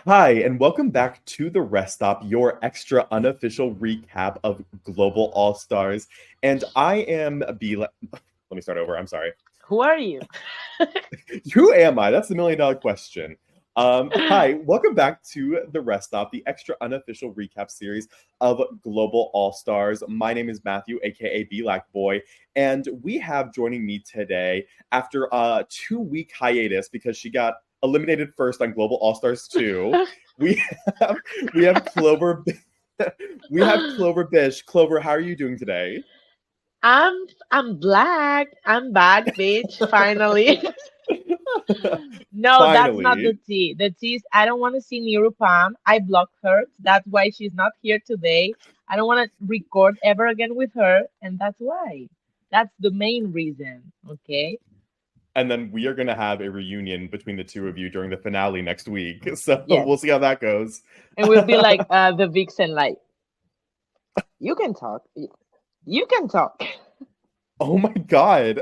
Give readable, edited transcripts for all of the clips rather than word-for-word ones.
Hi, and welcome back to the Rest Stop, your extra unofficial recap of Global All Stars. And I am Let me start over. I'm sorry. Who are you? Who am I? That's the $1,000,000 question. Hi, welcome back to the Rest Stop, the extra unofficial recap series of Global All Stars. My name is Matthew, aka Belakboy, and we have joining me today after a 2-week hiatus because she got eliminated first on Global All Stars 2. We have we have Clover we have Clover Bish. Clover, how are you doing today? I'm black. I'm back, bitch. Finally. No, that's not the Finally. tea. The tea is I don't want to see Nirupam. I blocked her. That's why she's not here today. I don't want to record ever again with her, and that's why. That's the main reason. Okay. And then we are going to have a reunion between the two of you during the finale next week. So Yes. we'll see how that goes. And we'll be like the vixen, like you can talk. You can talk. Oh my God.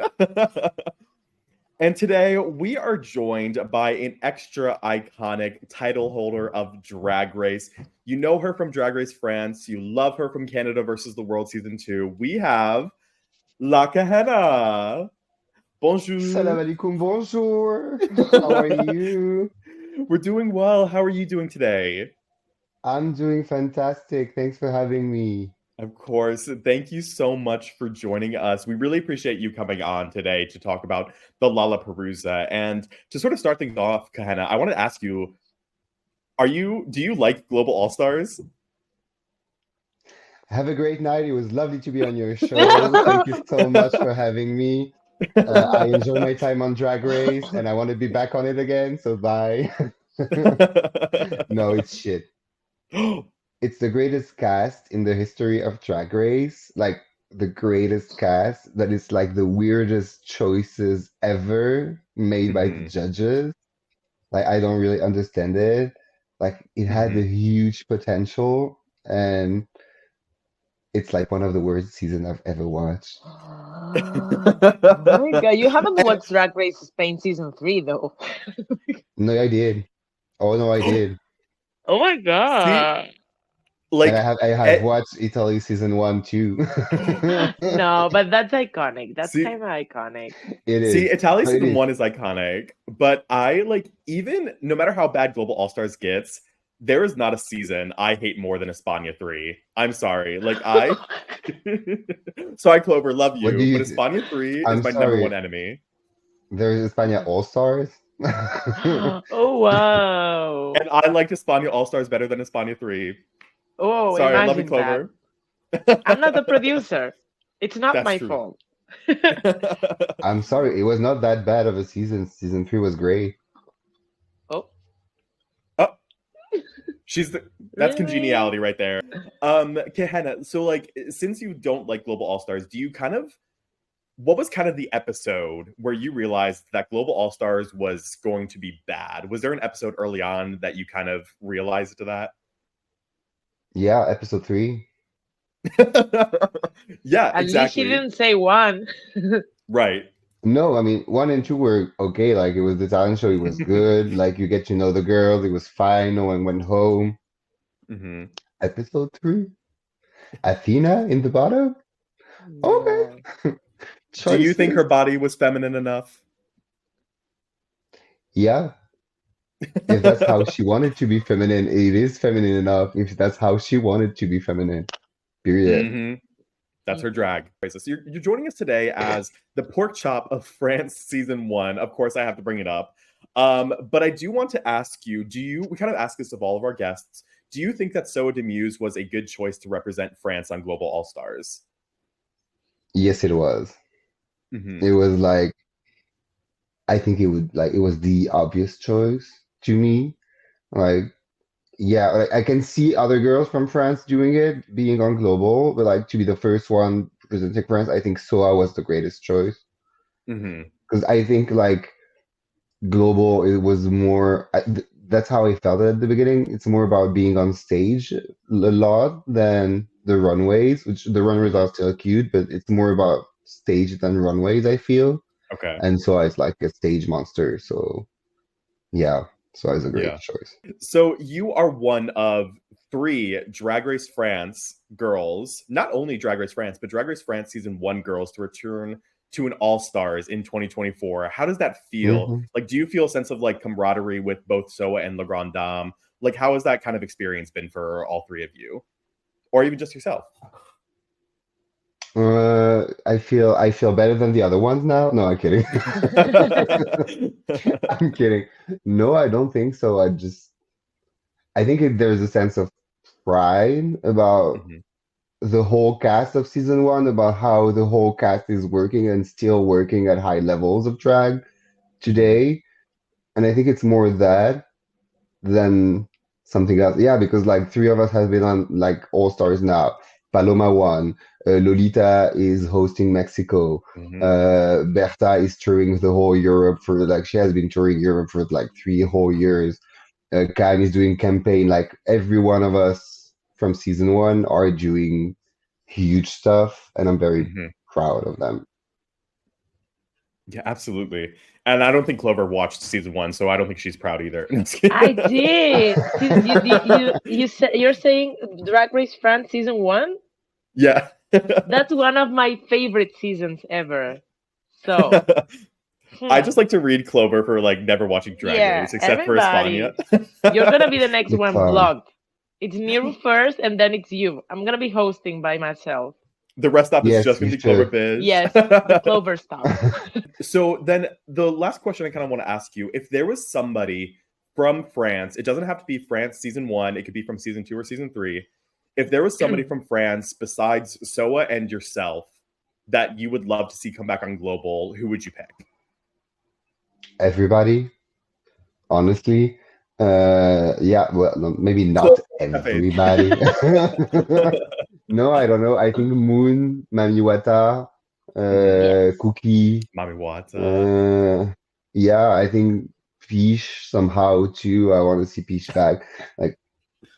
And today we are joined by an extra iconic title holder of Drag Race. You know her from Drag Race France. You love her from Canada versus the World Season 2. We have La Kahena. Salam Bonjour. alaikum, bonjour. How are you? We're doing well. How are you doing today? I'm doing fantastic. Thanks for having me. Of course. Thank you so much for joining us. We really appreciate you coming on today to talk about the LaLaPaRuza. And to sort of start things off, Kahena, I want to ask you, do you like Global All Stars? Have a great night. It was lovely to be on your show. Thank you so much for having me. I enjoy my time on Drag Race and I want to be back on it again, so bye. No, it's shit. It's the greatest cast in the history of Drag Race. Like, the greatest cast that is like the weirdest choices ever made by the Mhm, judges. Like, I don't really understand it. Like, it had a mhm. huge potential, and it's like one of the worst seasons I've ever watched. Oh my God, you haven't watched Drag Race Spain season 3 though. No, I did. Oh no, I did. Oh my See, God. And I like, have I have eh, watched Italy season one too. No, but that's iconic. That's see, kind of iconic. It See, is. Italia No, it season is. one is iconic, but I like even no matter how bad Global All Stars gets, there is not a season I hate more than España 3. I'm sorry. Sorry, Clover, love What do you, but you th España 3 is I'm my number one sorry. enemy. There's España All Stars. Oh, wow. And I liked España All Stars better than España 3. Oh, Sorry, I love you, imagine that. Clover. I'm not the producer. It's not That's my true. fault. I'm sorry. It was not that bad of a season. Season three was great. Oh, Oh, she's the that's really? congeniality right there. Gehenna, so like since you don't like Global All Stars, do you kind of what was kind of the episode where you realized that Global All Stars was going to be bad? Was there an episode early on that you kind of realized that? Yeah, episode three. Yeah, At least she exactly. didn't say one. Right. No, I mean one and two were okay. Like it was the talent show. It was good. Like you get to know the girls. It was fine. No one went home. Hmm. Episode three. Athena in the bottom. Okay. No. Do you think her Choices. body was feminine enough? Yeah. If that's how she wanted to be feminine, it is feminine enough. If that's how she wanted to be feminine. Period. Hmm. That's her Mhm. drag. So you're joining us today as the pork chop of France season one. Of course, I have to bring it up. But I do want to ask you, we kind of ask this of all of our guests, do you think that Soa De Muse was a good choice to represent France on Global All Stars? Yes, it was. Hmm. It was like I think it was the obvious choice to me. Like yeah, like I can see other girls from France doing it, being on Global, but like to be the first one representing France, I think Soa was the greatest choice. Hmm. Because I think like Global, it was more. That's how I felt at the beginning. It's more about being on stage a lot than the runways, which the runways Hmm. are still cute, but it's more about stage than runways, I feel. Okay. And so it's like a stage monster. So yeah, So it's a great choice. So you are one of 3 Drag Race France girls, not only Drag Race France, but Drag Race France Season 1 girls to return to an All-Stars in 2024. How does that feel? Mhm. Like, do you feel a sense of like camaraderie with both Soa and La Grande Dame? Like, how has that kind of experience been for all 3 of you? Or even just yourself? I feel better than the other ones now. No, I'm kidding. I'm kidding. No, I don't think so. I think there's a sense of pride about Mhm. the whole cast of season 1, about how the whole cast is working and still working at high levels of drag today. And I think it's more that than something else. Yeah, because like 3 of us have been on like All Stars now. Paloma won. Lolita is hosting Mexico. Mhm. Berta is touring the whole Europe for like she has been touring Europe for like 3 whole years. Kyle is doing campaign. Like every one of us from season 1 are doing huge stuff, and I'm very Mhm. proud of them. Yeah, absolutely. And I don't think Clover watched season 1, so I don't think she's proud either. I did. You're saying Drag Race France season 1? Yeah. That's one of my favorite seasons ever. So, I just like to read Clover for like never watching Drag yeah, Race, except for España. everybody. You're gonna be the next It's one fun. blocked. It's Niru first, and then it's you. I'm gonna be hosting by myself. The rest stop is Yes, just you going to be Clover should. Bish. Yes, the Clover stop. So then the last question I kind of want to ask you, if there was somebody from France, it doesn't have to be France season 1, it could be from season 2 or season 3. If there was somebody from France besides Soa and yourself that you would love to see come back on Global, who would you pick? Everybody, honestly. Yeah, well, no, maybe not everybody. No, I don't know. I think Moon, Mamiwata, Yes. Cookie. Mami Wata. Yeah, I think Peach somehow too. I want to see Peach back. Like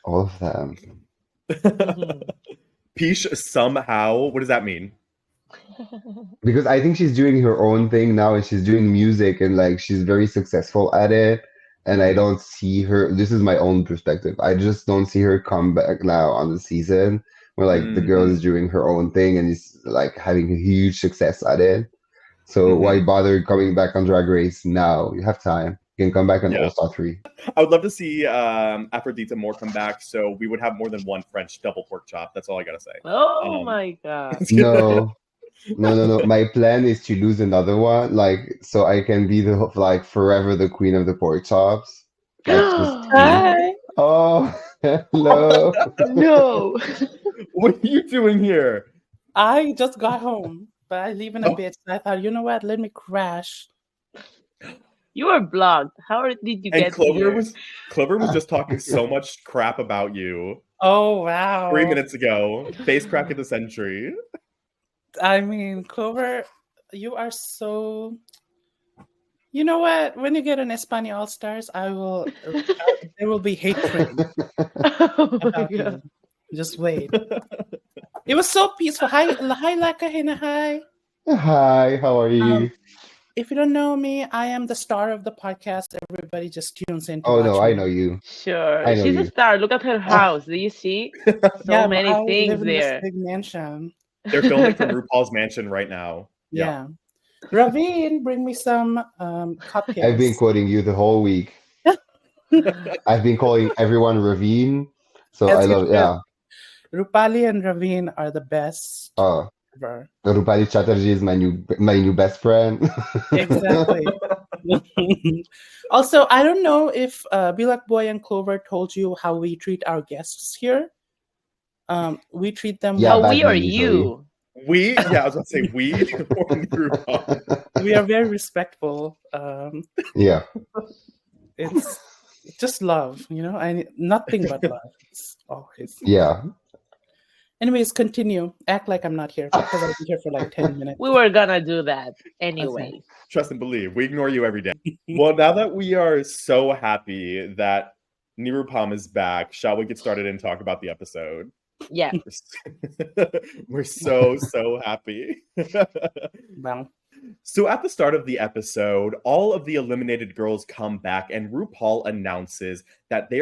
all of them. Peach somehow. What does that mean? Because I think she's doing her own thing now and she's doing music and like she's very successful at it. And I don't see her, this is my own perspective. I just don't see her come back now on the season where like the girl is doing her own thing and is like having a huge success at it. So why bother coming back on Drag Race now? You have time. You can come back on Yeah. All Star 3. I would love to see Aphrodite more come back, so we would have more than one French double pork chop. That's all I gotta say. Oh my god. No. My plan is to lose another one, like so I can be the like forever the queen of the pork chops. Like just Hi. oh hello. No. What are you doing here? I just got home, but I leave in a bit. So I thought, you know what? Let me crash. You were blocked. How did you And get here? Clover was just talking so much crap about you Oh, wow. 3 minutes ago. Face crack of the century. I mean, Clover, you are so. You know what? When you get an España All Stars, there will be hatred Oh my about you. god. Just wait. It was so peaceful. Hi, Kahena. Hi. Hi, how are you? If you don't know me, I am the star of the podcast. Everybody just tunes in to Oh watch no, me. I know you. Sure. I know She's a you. star. Look at her house. Do you see? So Yeah, many I things live in this there. big mansion. They're filming from RuPaul's mansion right now. Yeah. Ravine, bring me some cupcakes. I've been quoting you the whole week. I've been calling everyone Ravine. So As I you love should. yeah. Rupali and Ravine are the best ever. Rupali Chatterjee is my new best friend. Exactly. Also, I don't know if Belakboy and Clover told you how we treat our guests here. We treat them Yeah, How we are badly, usually. you? I was going to say we or RuPaul. We are very respectful. Yeah. It's just love, nothing but love. It's always. Yeah. Anyways, continue. Act like I'm not here because I'll be here for like 10 minutes. We were gonna do that anyway. Okay. Trust and believe. We ignore you every day. Well, now that we are so happy that Nirupam is back, shall we get started and talk about the episode? Yeah. We're so happy. Well, So at the start of the episode, all of the eliminated girls come back, and RuPaul announces that the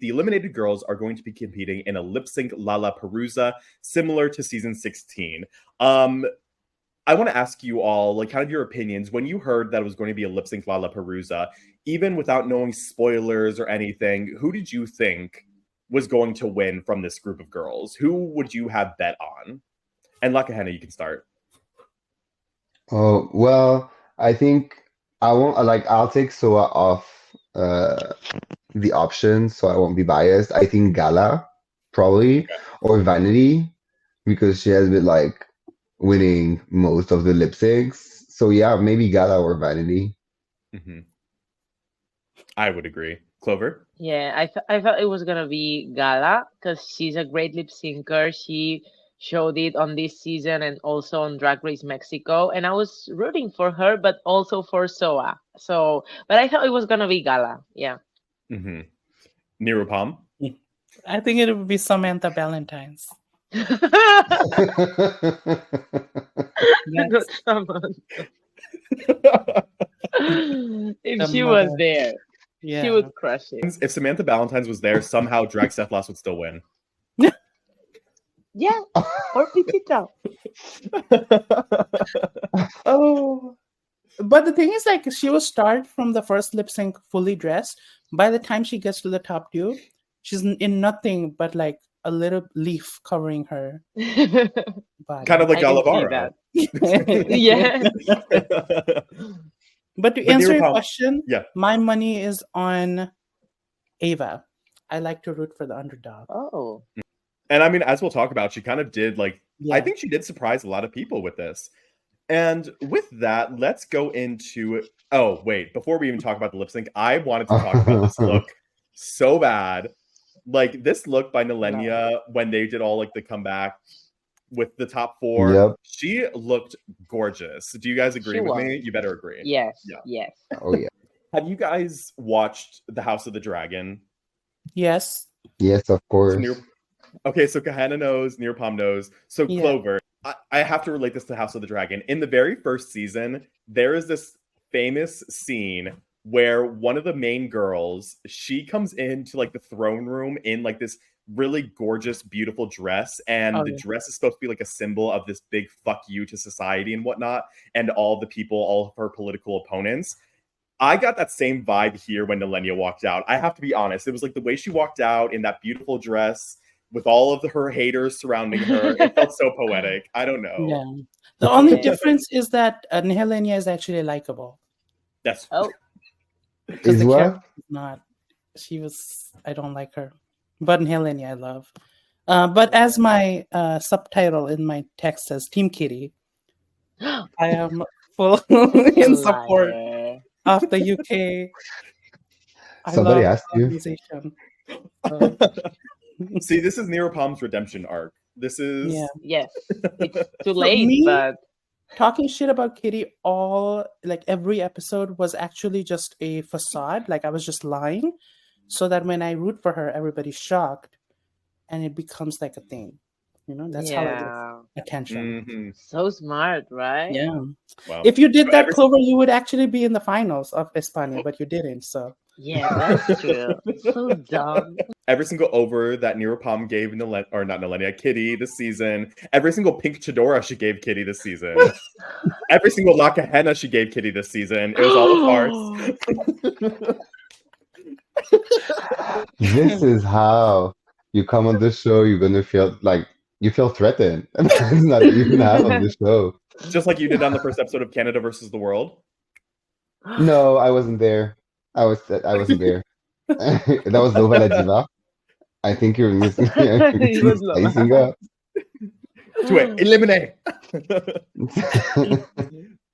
eliminated girls are going to be competing in a lip sync LaLaPaRuza, similar to season 16. I want to ask you all, like, kind of your opinions when you heard that it was going to be a lip sync LaLaPaRuza, even without knowing spoilers or anything. Who did you think was going to win from this group of girls? Who would you have bet on? And Kahena, you can start. Oh, well, I think I'll take Soa off the option, so I won't be biased. I think Gala probably or Vanity because she has been like winning most of the lip syncs. So yeah, maybe Gala or Vanity. Mm-hmm. I would agree. Clover? Yeah, I thought it was gonna be Gala because she's a great lip syncer. She showed it on this season and also on Drag Race Mexico, and I was rooting for her, but also for Soa. So, but I thought it was gonna be Gala. Yeah. Mm-hmm. Nirupam? I think it would be Samantha Valentine's. Not someone. If The she was mother. there, Yeah. she would crush it. If Samantha Valentine's was there, somehow Drag Cephalos would still win. Yeah, or Pichita. Oh. But the thing is, like, she will start from the first lip sync fully dressed. By the time she gets to the top two, she's in nothing but like a little leaf covering her body. Kind of like I Gala can see Vara. Yeah. But to answer your Nirupam- question, yeah. my money is on Ava. I like to root for the underdog. Oh. And I mean, as we'll talk about, she kind of did I Yeah. think she did surprise a lot of people with this. And with that, let's go into. Oh, wait, before we even talk about the lip sync, I wanted to talk about this look so bad. Like this look by Nilenia when they did all like the comeback with the top four. Yep. She looked gorgeous. Do you guys agree She with was. me? You better agree. Yes. Yeah. Yes. Oh yeah. Have you guys watched The House of the Dragon? Yes. Yes, of course. Okay, so Kahena knows, Nirupam knows. So Yeah. Clover, I have to relate this to House of the Dragon. In the very first season, there is this famous scene where one of the main girls, she comes into like the throne room in like this really gorgeous, beautiful dress, and Oh, the yeah. dress is supposed to be like a symbol of this big fuck you to society and whatnot, and all the people, all of her political opponents. I got that same vibe here when Nilenia walked out. I have to be honest. It was like the way she walked out in that beautiful dress with all of her haters surrounding her. It felt so poetic. I don't know. Yeah. The only Yeah. difference is that Helenia is actually likable. That's Oh. Because Is the what? character is not. I don't like her. But Helenia I love. But as my subtitle in my text says, Team Kitty, I am full in support Liar. of the UK. I Somebody love asked you. organization. So, See, this is Nirupam's redemption arc. This is yeah. Yes. It's too late, me- but Talking shit about Kitty every episode was actually just a facade. Like I was just lying so that when I root for her, everybody's shocked and it becomes like a thing. You know, that's how it is. yeah. Attention. Mhm. So smart, right? Yeah. Wow. If you did So that, every- Clover, you would actually be in the finals of España, but you didn't. So Yeah, that's true. So dumb. Every single over that Nirupam gave Kitty this season. Every single pink Chidora she gave Kitty this season. Every single La Kahena she gave Kitty this season. It was all a farce. This is how you come on the show. You're gonna feel like you feel threatened. That's not even half of the show. Just like you did on the first episode of Canada versus the World. No, I wasn't there. I wasn't there. That was Nova La Diva. I think you're missing. It was Lola. Spacing up. To it, eliminate.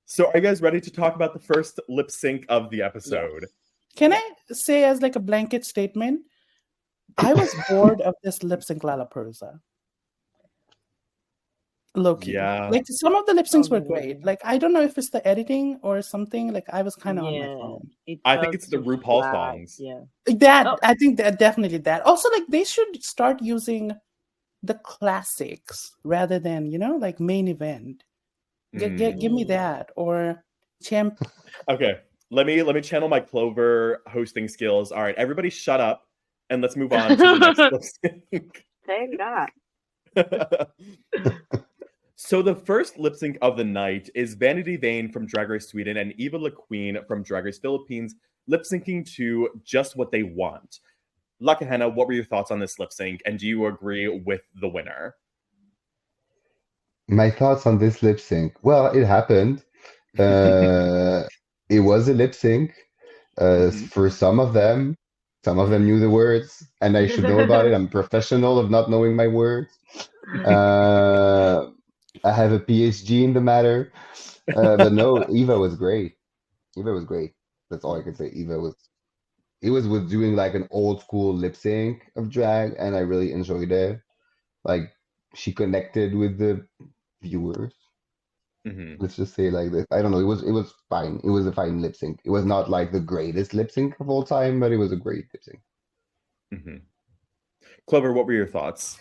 So, are you guys ready to talk about the first lip sync of the episode? can I say as like a blanket statement? I was bored of this lip sync LaLaPaRuza. Low-key. Yeah. Like some of the lip syncs were Oh. great. Like I don't know if it's the editing or something. Like I was kind of on my Yeah. phone. I think felt it's the too RuPaul flat. songs. Yeah. That Oh. I think that definitely that. Also, like they should start using the classics rather than like main event. Give me that, or champ. Okay, let me channel my Clover hosting skills. All right, everybody, shut up, and let's move on to the next lip sync. Thank God. So the first lip sync of the night is Vanity Vane from Drag Race Sweden and Eva La Queen from Drag Race Philippines lip syncing to Just What They Want. Kahena, what were your thoughts on this lip sync, and do you agree with the winner? My thoughts on this lip sync. Well, it happened. It was a lip sync. For some of them knew the words, and I should know about it. I'm professional of not knowing my words. I have a PhD in the matter. But no, Eva was great. Eva was great. That's all I can say. It was with doing like an old school lip sync of drag, and I really enjoyed it. Like she connected with the viewers. Mm-hmm. Let's just say it like this. I don't know. It was fine. It was a fine lip sync. It was not like the greatest lip sync of all time, but it was a great lip sync. Mm-hmm. Clover, what were your thoughts?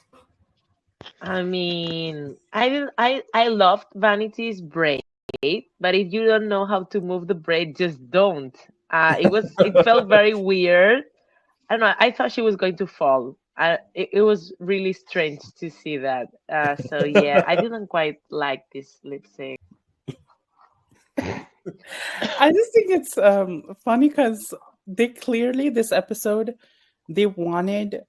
I mean, I loved Vanity's braid, but if you don't know how to move the braid, just don't. It felt very weird. I don't know. I thought she was going to fall. It was really strange to see that. So yeah, I didn't quite like this lip sync. I just think it's funny because they clearly this episode they wanted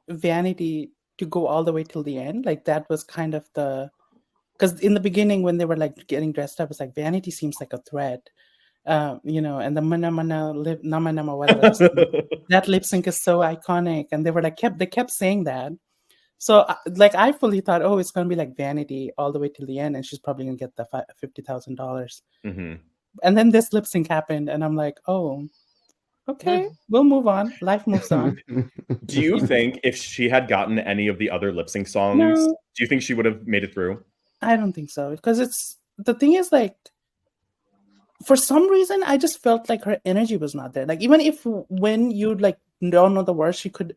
Vanity to go all the way till the end. Like that was kind of because in the beginning when they were like getting dressed up, it's like Vanity seems like a threat. And the nama nama whatever that lip sync is so iconic, and they were like they kept saying that. So like I fully thought, oh, it's gonna be like Vanity all the way till the end, and she's probably gonna get the $50,000. Mm-hmm. And then this lip sync happened, and I'm like, oh, okay, we'll move on. Life moves on. Do you think if she had gotten any of the other lip sync songs, No. do you think she would have made it through? I don't think so, because the thing is like, for some reason, I just felt like her energy was not there. Like even if when you like don't know the words, she could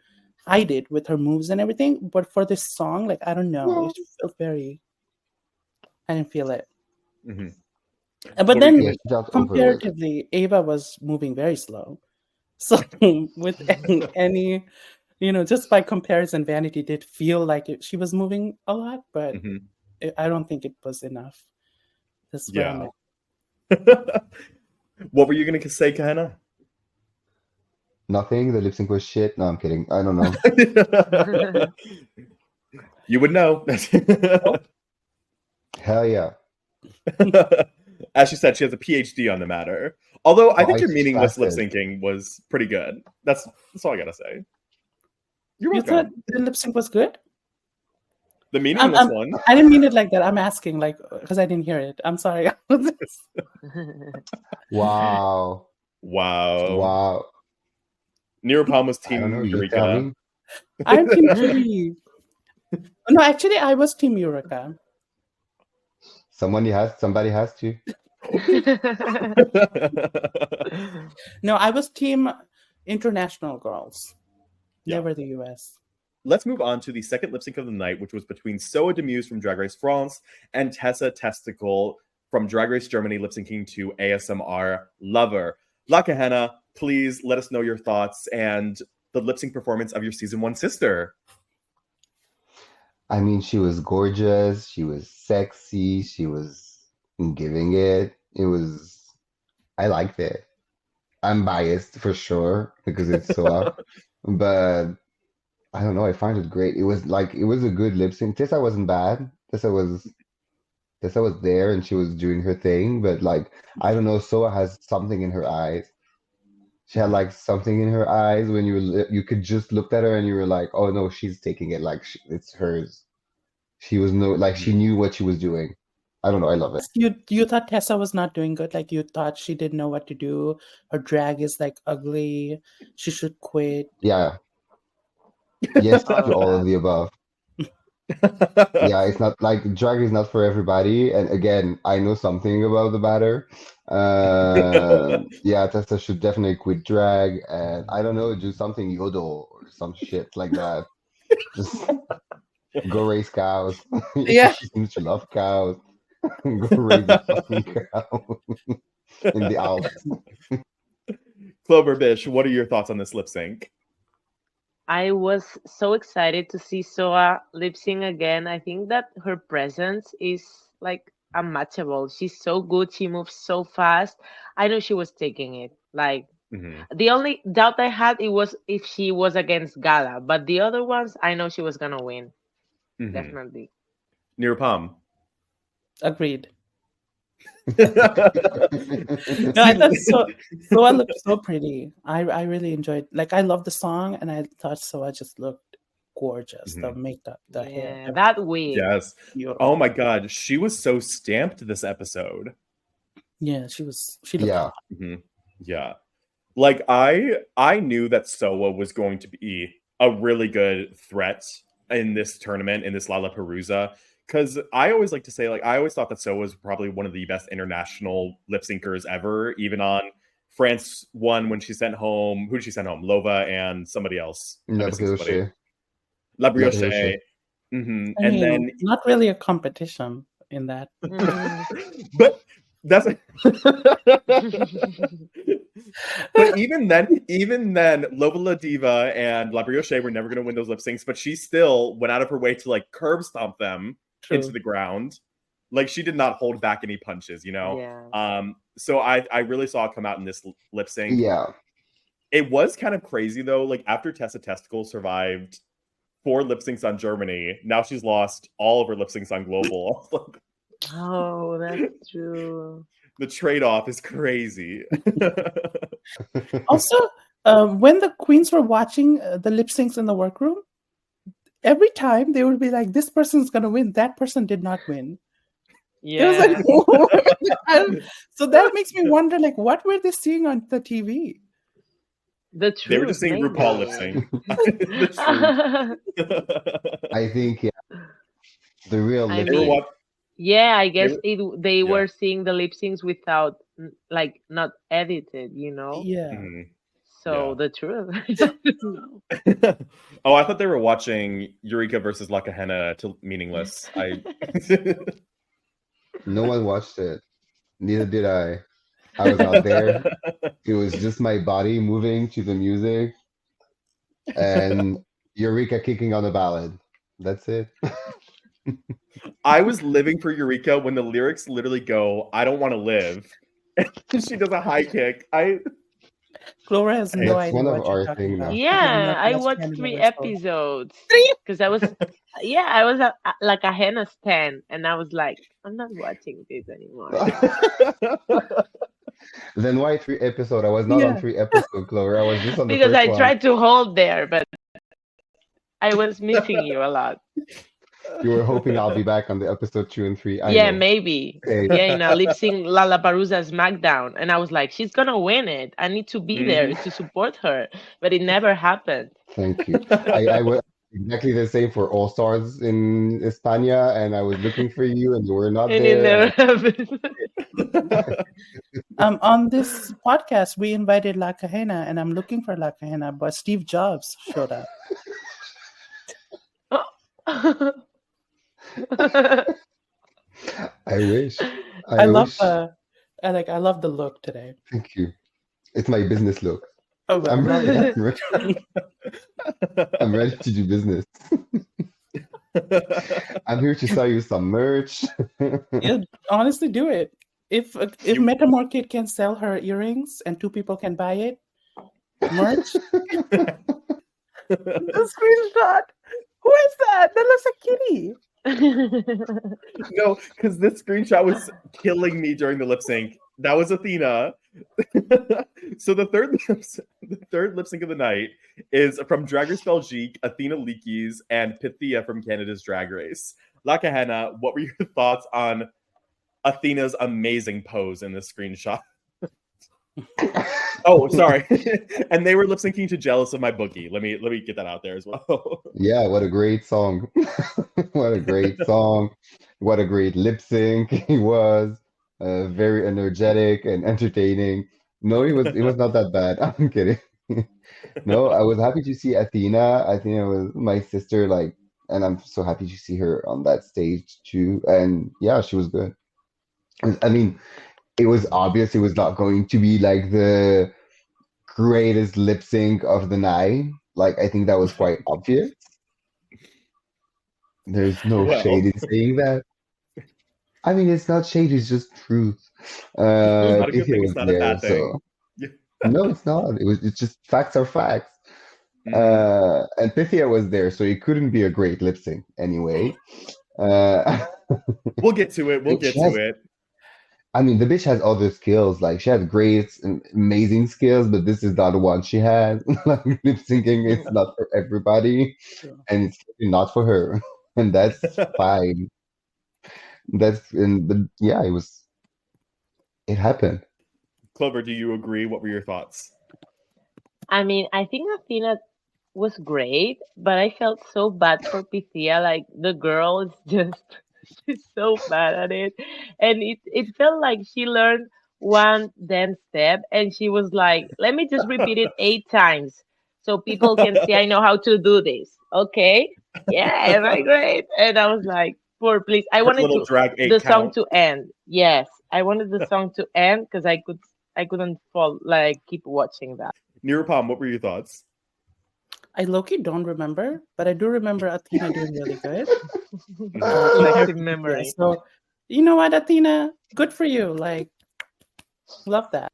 hide it with her moves and everything. But for this song, like I don't know, it just felt I didn't feel it. Mm-hmm. But then comparatively, Ava was moving very slow. So with any, just by comparison, Vanity did feel like she was moving a lot, but I don't think it was enough. That's where I'm at. What were you going to say, Kahena? Nothing. The lip sync was shit. No, I'm kidding. I don't know. You would know. Hell yeah. As she said, she has a PhD on the matter. Although I think your meaningless lip syncing was pretty good. That's all I gotta say. You're welcome. You thought the lip sync was good? The meaningless one. I didn't mean it like that. I'm asking, like, because I didn't hear it. I'm sorry. Wow. Neropalm was team Eureka. I'm team Kitty. No, actually, I was team Eureka. Somebody has to. No, I was team international girls. Yeah. Never the US. Let's move on to the second lip sync of the night, which was between Soa De Muse from Drag Race France and Tessa Testicle from Drag Race Germany, lip syncing to ASMR Lover. Kahena, please let us know your thoughts and the lip sync performance of your season 1 sister. I mean, she was gorgeous. She was sexy. She was giving it. I liked it. I'm biased for sure because it's Soa, but I don't know. I find it great. It was a good lip sync. Tessa wasn't bad. Tessa was there and she was doing her thing, but like, I don't know. Soa has something in her eyes. She had like something in her eyes when you could just look at her and you were like, oh no, she's taking it like it's hers. She was she knew what she was doing. I don't know. I love it. You thought Tessa was not doing good? Like you thought she didn't know what to do? Her drag is like ugly. She should quit. Yeah. Yes to all of the above. Yeah, it's not like drag is not for everybody. And again, I know something about the matter. Yeah, Tessa should definitely quit drag and I don't know, do something yodel or some shit like that. Just go raise cows. Yeah. She seems to love cows. Raise a fucking cow in the Alps. Clover Bish, what are your thoughts on this lip sync? I was so excited to see Soa lip sync again. I think that her presence is like unmatchable. She's so good. She moves so fast. I know she was taking it. Like Mhm. the only doubt I had it was if she was against Gala, but the other ones I know she was gonna win. Mhm. Definitely. Nirupam. Agreed. See, No, I thought Soa looked so pretty. I really enjoyed. Like, I love the song, and I thought Soa just looked gorgeous. The makeup, the hair, Yeah, that wig. yes. beautiful. Oh my god, she was so stamped this episode. Yeah, she looked Yeah. hot. Mhm. Yeah. Like I knew that Soa was going to be a really good threat in this tournament, in this LaLaPaRuza. Because I always like to say, like, I always thought that Soa was probably one of the best international lip syncers ever, even on France 1 when she sent home, who did she send home? Lova and somebody else. I'm missing somebody. Labrioche. La Brioche. Labrioche. Mhm. I And mean, then not really a competition in that. but that's but even then, Lova La Diva and La Brioche were never going to win those lip syncs, but she still went out of her way to like curb stomp them into True. the ground. Like she did not hold back any punches, you know. Yeah. So I really saw it come out in this lip sync. Yeah. It was kind of crazy though. Like after Tessa Testicle survived 4 lip syncs on Germany, now she's lost all of her lip syncs on Global. Oh, that's true. The trade-off is crazy. Also, when the queens were watching the lip syncs in the workroom, every time they would be like, "This person's gonna win. That person did not win." It was Yeah. like, so that makes me wonder, like, what were they seeing on the TV? The truth. They were just seeing maybe. RuPaul lip sync. The truth. I think the real I lip They were mean, sync. yeah, I guess they yeah. were seeing the lip syncs without like not edited, you know? Yeah. Mhm. So Yeah. the truth. No. Oh, I thought they were watching Eureka versus La Kahena to Meaningless. No one watched it. Neither did I. I was out there. It was just my body moving to the music and Eureka kicking on the ballad. That's it. I was living for Eureka when the lyrics literally go, "I don't want to live." She does a high kick. Clover has no That's idea one of what you're our talking thing about. now. She has Yeah, not I watched watched any of 3 her shows. episodes 3? because I was like a henna's 10 and I was like, I'm not watching this anymore. Then why 3 episodes? I was not on Yeah. 3 episodes, Clover. I was just on the Because first I one. tried to hold there, but I was missing you a lot. You were hoping I'll be back on the episode 2 and 3. I Yeah, know. maybe. Okay. Yeah, in a lip sync LaLaPaRuza SmackDown. And I was like, she's gonna win it. I need to be there to support her. But it never happened. Thank you. I was exactly the same for All Stars in España, and I was looking for you, and you were not And it there. never happened. On this podcast, we invited La Kahena, and I'm looking for La Kahena, but Steve Jobs showed up. I wish. I love wish. I love the look today. Thank you. It's my business look. Oh, I I'm love it. ready. I'm ready to do business. I'm here to sell you some merch. Yeah, honestly, do it. If You- Metamorkid can sell her earrings and 2 people can buy it, merch. The screenshot. Who is that? That looks like Kitty. No, because this screenshot was killing me during the lip sync. That was Athena. So the third lip sync of the night is from Drag Race Belgique, Athena Leakies, and Pythia from Canada's Drag Race. La Kahena, what were your thoughts on Athena's amazing pose in this screenshot? Oh, sorry. And they were lip syncing to "Jealous of My Boogie." Let me get that out there as well. Yeah, what a great song. What a great song. What a great lip sync he was. Very energetic and entertaining. No, it was not that bad. I'm kidding. No, I was happy to see Athena. Athena was my sister, like, and I'm so happy to see her on that stage too. And yeah, she was good. I mean, it was obvious it was not going to be like the greatest lip sync of the night. Like, I think that was quite obvious. There's no Well, shade in saying that. I mean, it's not shade, it's just truth. it's not a good Pythia thing. was It's not a there, bad thing. so no, it's not. It's just facts are facts. Mhm. And Pythia was there, so it couldn't be a great lip sync anyway. Uh, We'll get to it. We'll get she to has, it. I mean, the bitch has other skills. Like, she has great, amazing skills, but this is not the one she has. Like, lip syncing is not for everybody, True. and it's not for her, and that's fine. But yeah, it happened. Clover, do you agree? What were your thoughts? I mean, I think Athena was great, but I felt so bad for Pythia. Like the girl is just she's so bad at it. And it felt like she learned one dance step and she was like, let me just repeat it 8 times so people can see I know how to do this. Okay. Yeah, am I great? And I was like, poor please. I Her wanted little to drag 8 the song count. to end. Yes. I wanted the song to end because I couldn't fall like keep watching that. Nirupam, what were your thoughts? I low-key don't remember, but I do remember Athena doing really good. Mhm. compared Selective to Pythia. memory. So, you know what, Athena? Good for you. Like, love that.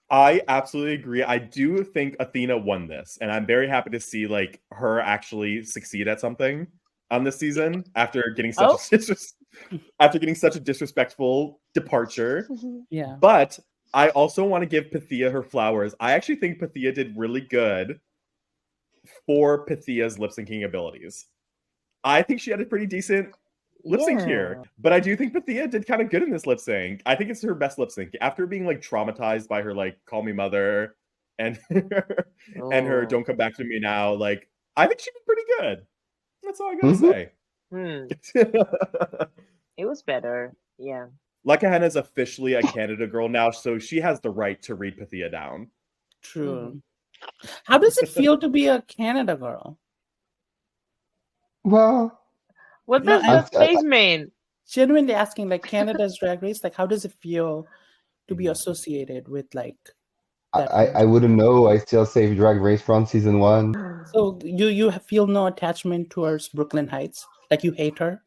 I absolutely agree. I do think Athena won this, and I'm very happy to see like her actually succeed at something on this season after getting such Oh. after getting such a disrespectful departure. Yeah. But I also want to give Pythia her flowers. I actually think Pythia did really good for Pythia's lip syncing abilities. I think she had a pretty decent lip sync here, but I do think Pythia did kind of good in this lip sync. I think it's her best lip sync after being like traumatized by her like "Call Me Mother" and and her Oh. "Don't Come Back to Me Now." Like, I think she did pretty good. That's all I gotta Mhm. say. It was better. Yeah. Kahena is officially a Canada girl now, so she has the right to read Pythia down. True. How does it feel to be a Canada girl? Well, What No, does I'm that face mean? genuinely asking, like, Canada's Drag Race, like, how does it feel to be associated with, like, that I country? wouldn't know. I still save Drag Race from season 1. So you feel no attachment towards Brooklyn Heights? Like, you hate her?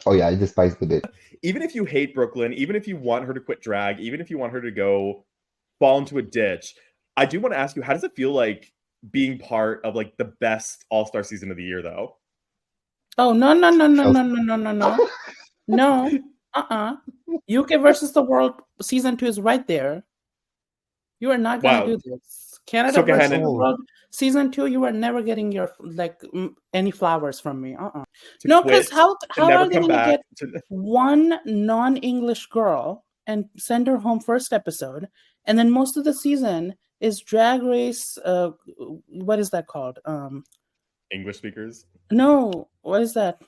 Oh yeah, I despise the bitch. Even if you hate Brooklyn, even if you want her to quit drag, even if you want her to go fall into a ditch, I do want to ask you, how does it feel like being part of like the best all-star season of the year though? Oh, no. Chelsea. No. UK versus the World season 2 is right there. You are not gonna Wow. do this. Canada So, versus the Kahena, World season 2. You are never getting your like any flowers from me. to No, because quit, how to are never they come gonna back, get to one non-English girl and send her home first episode, and then most of the season is Drag Race? What is that called? English speakers. No, what is that?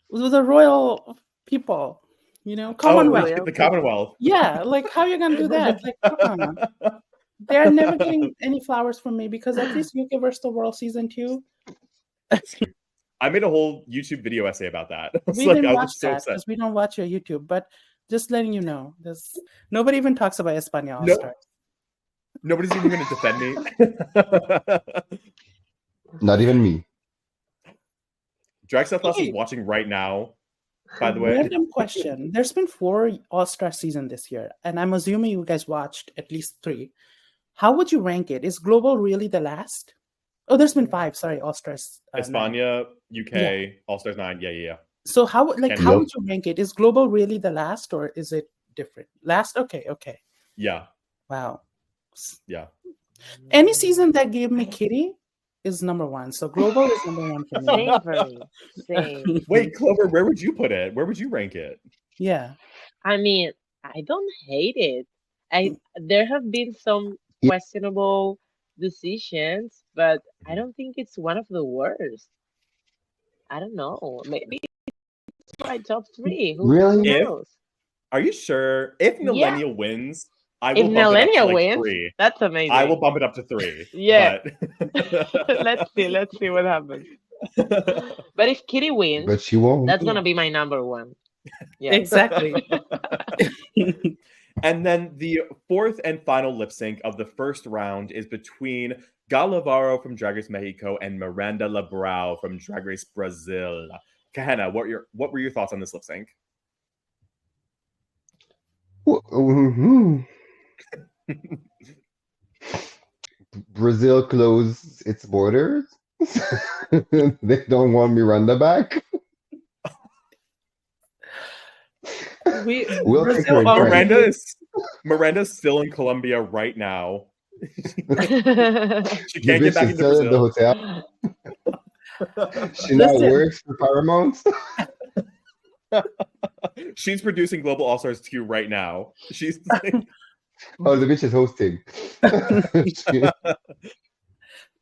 With the royal people, Commonwealth. The Commonwealth. Yeah, like how you gonna do that? Like, they're never getting any flowers from me because at least UK vs. the World season 2. I made a whole YouTube video essay about that. We didn't I was watch just so that upset. because we don't watch your YouTube. But just letting you know, nobody even talks about España All No, Stars. nobody's even going to defend me. Not even me. Drag Stuff Plus is Hey. watching right now, by the way. Random question. There's been 4 All Star season this year, and I'm assuming you guys watched at least 3. How would you rank it? Is Global really the last? Oh, there's been 5. Sorry, All Stars. 9. España, UK, Yeah. All Stars 9. Yeah. So how would Canada. you rank it? Is Global really the last, or is it different? Last? Okay. Yeah. Wow. Yeah. Any season that gave me Kitty is number 1. So Global is number 1 for me. Same for me. Same. Wait, Clover, where would you put it? Where would you rank it? Yeah. I mean, I don't hate it. There have been some Yeah. questionable decisions, but I don't think it's one of the worst. I don't know. Maybe it's my top 3. Who Really? knows? Are you sure? If Yeah. Millennial wins, I If will bump it up to Millennial like wins, 3. that's amazing. I will bump it up to 3. Yeah. But... Let's see what happens. But if Kitty wins, But she won't. that's gonna be my number 1. Yeah. Exactly. And then the fourth and final lip sync of the first round is between Gala Vara from Drag Race Mexico and Miranda Lebrão from Drag Race Brazil. Kahena, what were your thoughts on this lip sync? Brazil closed its borders. They don't want Miranda back. We'll take her in already- Miranda's still in Colombia right now. She The can't get bitch back is into still at the Brazil. hotel. She now Listen. works for Paramount. She's producing Global All Stars 2 right now. She's Oh, the bitch is hosting.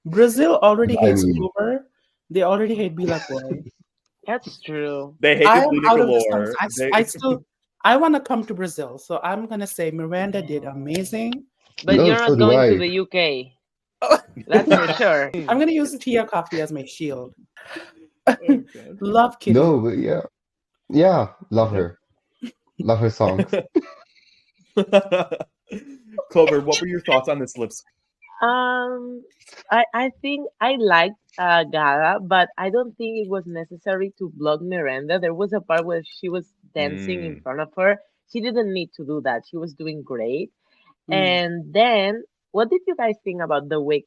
Brazil already I hates mean- Clover. They already hate Belakboy. That's true. they hate I the am Luna out of the galore. songs. I want to come to Brazil, so I'm gonna say Miranda did amazing. But No, you're so not do going I. to the UK. That's for sure. I'm gonna use the Tia Coffee as my shield. Oh, God. Love Kitty. No, but yeah, love her. Love her songs. Clover, what were your thoughts on this lip sync? I think I liked Gala, but I don't think it was necessary to block Miranda. There was a part where she was dancing in front of her. She didn't need to do that. She was doing great. Mm. And then, what did you guys think about the wig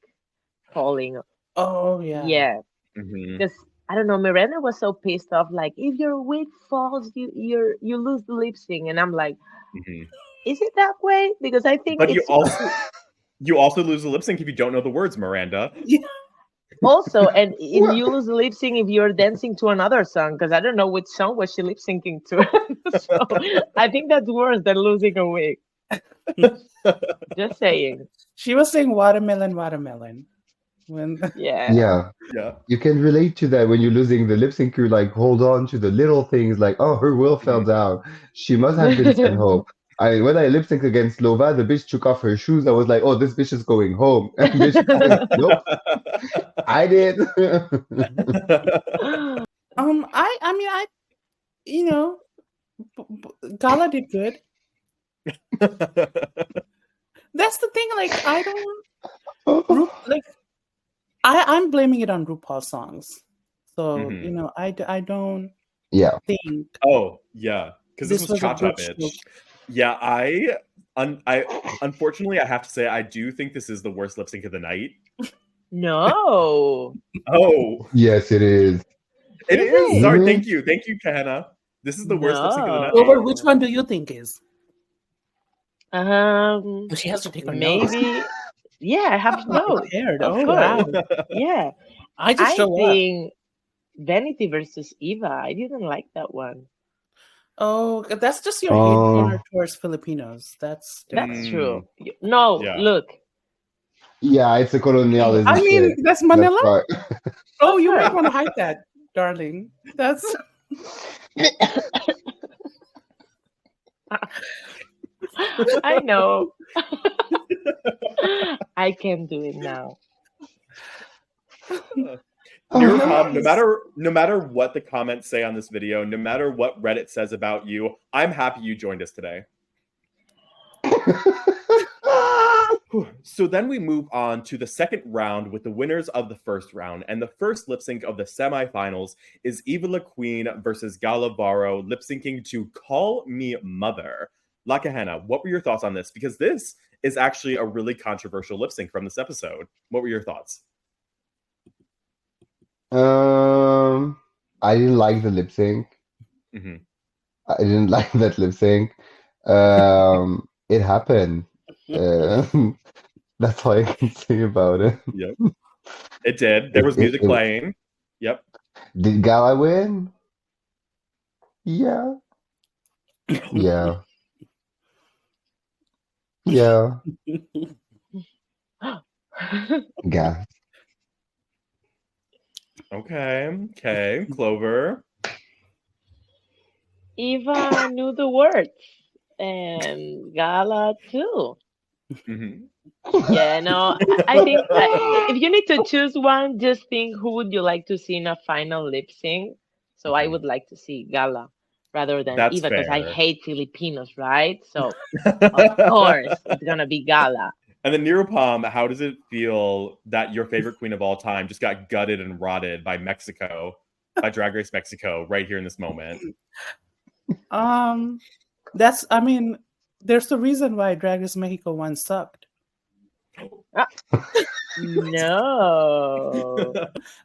falling? Oh yeah. Yeah, Mhm. because I don't know, Miranda was so pissed off. Like, if your wig falls, you lose the lip sync. And I'm like, Mhm. is it that way? Because I think But you it's also lose the lip sync if you don't know the words, Miranda. also, and if Well- you lose the lip sync if you're dancing to another song, because I don't know which song was she lip syncing to. So I think that's worse than losing a wig. Just saying. She was saying watermelon, watermelon. When Yeah. Yeah, Yeah. you can relate to that when you're losing the lip sync. You like hold on to the little things, like oh, her will fell down. She must have been sent home. When I lip synced against Slova, the bitch took off her shoes. I was like, oh, this bitch is going home. And bitch, nope, I did. I mean I you know Gala did good. That's the thing, like I don't like I'm blaming it on RuPaul songs. So, Mhm. you know, I don't Yeah, think Oh, yeah. Because this was a Cha Cha good Bitch. show. Yeah, I unfortunately I have to say I do think this is the worst lip sync of the night. No. Oh, yes, it is. it Is is. it? Sorry, Mhm. thank you, Kahena. This is the worst lip sync of the No. night. Clover, which one do you think is? She has to take her notes. Maybe. Yeah, I have to know. Prepared. Of Oh course. wow. Yeah. I just I show up. think Vanity versus Eva. I didn't like that one. Oh, that's just your hate Oh. corner towards Filipinos. That's That's Mm. true. No, Yeah. look. Yeah, it's a colonialism. I mean, shit. that's That's Manila. why. Oh, you might Sure. want to hide that, darling. That's I know. I can do it now. Nirupam, no matter what the comments say on this video, no matter what Reddit says about you, I'm happy you joined us today. So then we move on to the second round with the winners of the first round. And the first lip sync of the semifinals is Eva La Queen versus Gala Vara lip syncing to Call Me Mother. La Kahena, what were your thoughts on this? Because this is actually a really controversial lip sync from this episode. What were your thoughts? I didn't like the lip sync. Mm-hmm. I didn't like that lip sync. It happened. That's all I can say about it. Yep. It did. There was music It- playing. Yep. Did Gala win? Yeah. Yeah. Yeah. Gas. Okay. Clover. Eva knew the words. And Gala too. Mm-hmm. Yeah, no, I think if you need to choose one, just think who would you like to see in a final lip sync. So I would like to see Gala. rather than That's Eva, because I fair. hate Filipinos, right? So of course it's gonna be Gala. And then Nirupam, how does it feel that your favorite queen of all time just got gutted and rotted by Mexico, by Drag Race Mexico, right here in this moment? That's, I mean, there's the reason why Drag Race Mexico once sucked. No.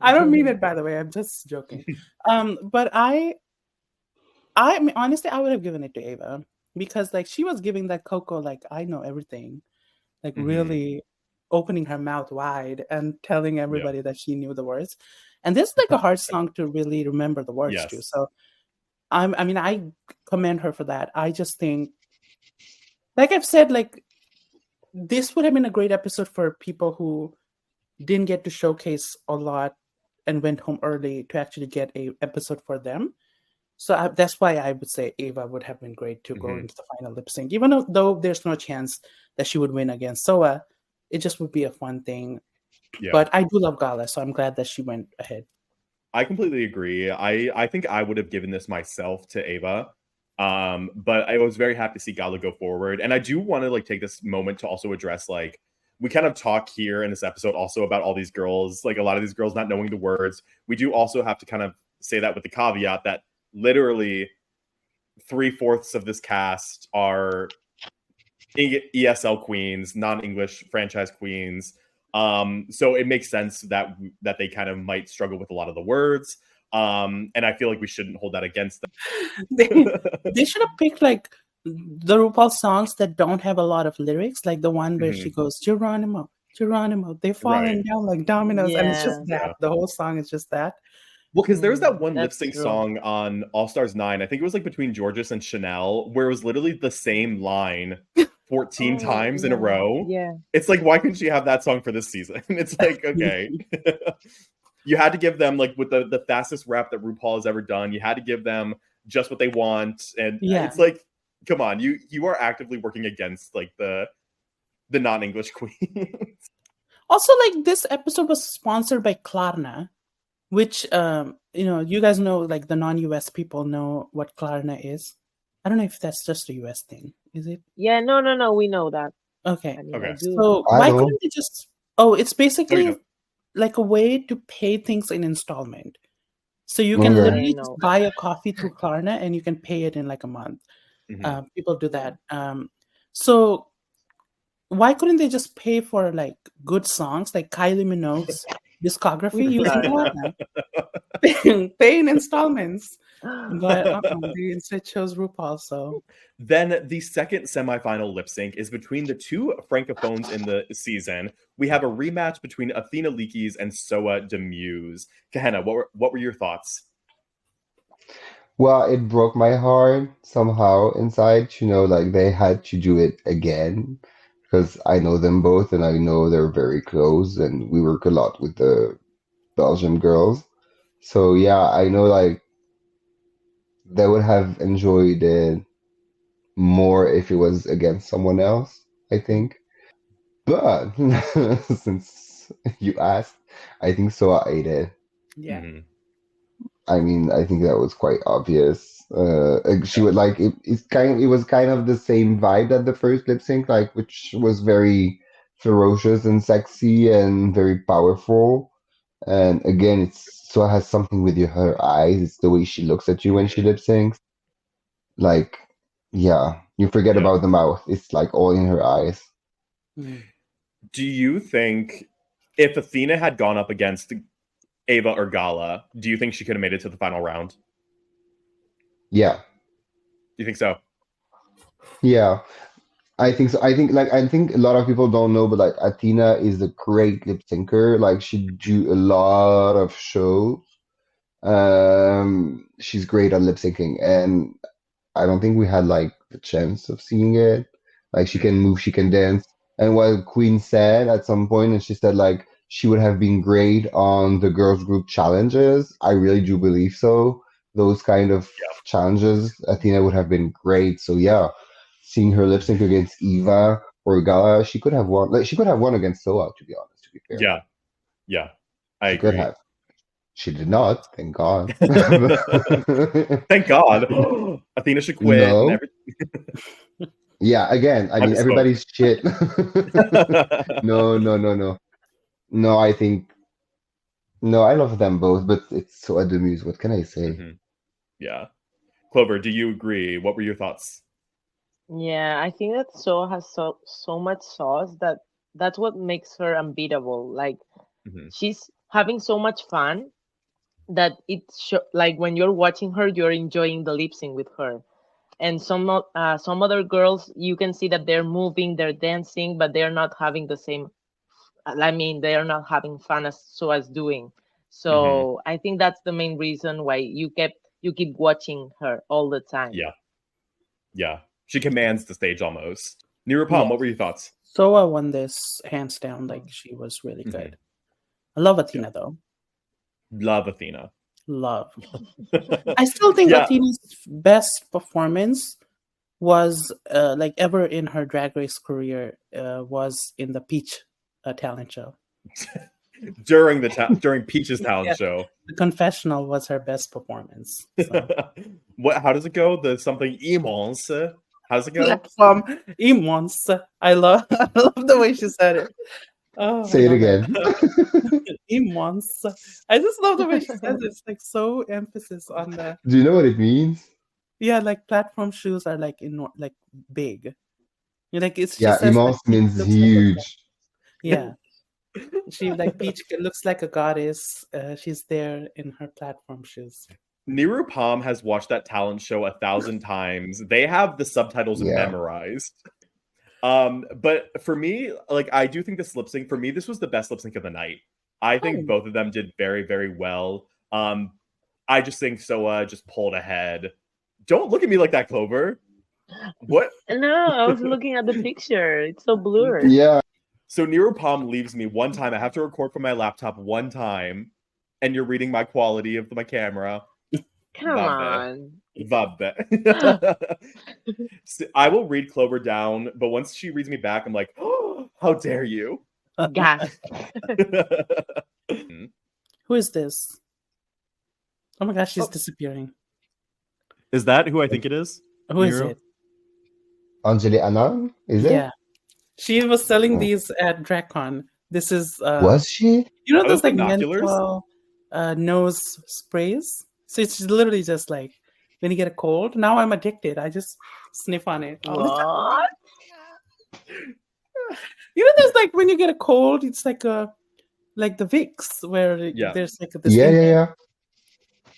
I don't mean it, by the way. I'm just joking. But I mean, honestly, I would have given it to Ava because, like, she was giving that Coco, like, I know everything, like, really opening her mouth wide and telling everybody that she knew the words. And this is like a hard song to really remember the words to. So, I mean, I commend her for that. I just think, like I've said, like, this would have been a great episode for people who didn't get to showcase a lot and went home early to actually get a episode for them. So that's why I would say Ava would have been great to go into the final lip sync, even though there's no chance that she would win against Soa. It just would be a fun thing. Yeah. But I do love Gala, so I'm glad that she went ahead. I completely agree. I think I would have given this myself to Ava. But I was very happy to see Gala go forward. And I do want to like take this moment to also address, like, we kind of talk here in this episode also about all these girls, like a lot of these girls not knowing the words. We do also have to kind of say that with the caveat that literally 3/4 of this cast are ESL queens, non-English franchise queens. So it makes sense that they kind of might struggle with a lot of the words. And I feel like we shouldn't hold that against them. They should have picked like the RuPaul songs that don't have a lot of lyrics, like the one where she goes, Geronimo, Geronimo, they're falling down like dominoes. And it's just that. The whole song is just that. Well, because there was that one lip sync song on All Stars 9. I think it was like between Georges and Chanel, where it was literally the same line 14 times in a row. Yeah. It's like, why couldn't she have that song for this season? It's like, okay. You had to give them, like, with the fastest rap that RuPaul has ever done, you had to give them just what they want. And it's like, come on, you are actively working against like the non-English queens. Also, like, this episode was sponsored by Klarna, which you guys know, like, the non-US people know what Klarna is. I don't know if that's just a US thing. Is it? Yeah, no, we know that. Okay. I mean, Okay. So why couldn't they just it's basically like a way to pay things in installment. So you can literally just buy a coffee through Klarna and you can pay it in like a month. People do that. So why couldn't they just pay for like good songs like Kylie Minogue's discography using Klarna? Pay in installments. But they instead chose RuPaul. So then the second semifinal lip sync is between the two francophones in the season. We have a rematch between Athena Leakes and Soa De Muse. Kahena, what were your thoughts? Well, it broke my heart somehow inside. Like they had to do it again because I know them both and I know they're very close and we work a lot with the Belgian girls. So yeah, I know like they would have enjoyed it more if it was against someone else, I think. But since you asked, I think Soa ate it. Yeah. I mean, I think that was quite obvious. She would like it. It was kind of the same vibe that the first lip sync, like, which was very ferocious and sexy and very powerful. And again, Soa has something with her eyes. It's the way she looks at you when she lip syncs. Like, yeah, you forget about the mouth. It's like all in her eyes. Do you think if Athena had gone up against Ava or Gala, do you think she could have made it to the final round? Yeah. You think so? Yeah, I think so. I think a lot of people don't know, but like Athena is a great lip syncer. Like she do a lot of shows. She's great at lip syncing, and I don't think we had like the chance of seeing it. Like she can move, she can dance. And what Queen said at some point, and she said like she would have been great on the girls group challenges. I really do believe so. Those kind of challenges, Athena would have been great. So yeah, seeing her lip sync against Eva or Gala, she could have won. Like she could have won against Soa, to be honest. To be fair. Yeah, I agree. Could have. She did not. Thank God. Thank God. Athena should quit and No. everything. Yeah, again, I mean, misspoke. everybody's shit. No. No, I think no, I love them both, but it's Soa De Muse. What can I say? Mhm. Yeah. Clover, do you agree? What were your thoughts? Yeah, I think that So has so much sauce that that's what makes her unbeatable. Like Mhm. she's having so much fun that like when you're watching her, you're enjoying the lip sync with her. And some other girls, you can see that they're moving, they're dancing, but they're not having the same. I mean, they are not having fun as So as doing. So I think that's the main reason why you keep watching her all the time. Yeah. Yeah. She commands the stage almost. Nirupam, Yeah. what were your thoughts? Soa won this hands down. Like she was really good. I love Athena though. Love Athena. Love. I still think Yeah. Athena's best performance was like ever in her Drag Race career was in the Peach talent show. During Peach's talent Yeah. show. The confessional was her best performance. So. How does it go? The something immense. How does it go? Platform immense. I love the way she said it. Oh, Say it again. Immense. I just love the way she says it. It's like so emphasis on the Do you know what it means? like platform shoes are like like big. Like it's Yeah, she says, immense like, means looks like huge. yeah. She like Peach looks like a goddess. She's there in her platform shoes. Nirupam has watched that talent show 1,000 times. They have the subtitles Yeah. memorized. But for me, like I do think this lip sync, for me, this was the best lip sync of the night. I think both of them did very, very well. I just think Soa just pulled ahead. Don't look at me like that, Clover. What? No, I was looking at the picture. It's so blurred. Yeah. So Nirupam leaves me one time. I have to record from my laptop one time, and you're reading my quality of my camera. Come on. Vabbè. So I will read Clover down, but once she reads me back, I'm like, oh, how dare you? Gas. Who is this? Oh my gosh, she's disappearing. Is that who I think it is? Who is Nero? it? Anjali Anand? Is it? Yeah. She was selling these at DragCon. This is Was she? you know Are those those like binoculars? menthol nose sprays? So it's literally just like when you get a cold. Now I'm addicted. I just sniff on it all the time. What? You know, there's like when you get a cold, it's like the Vicks where Yeah. there's like this. Yeah.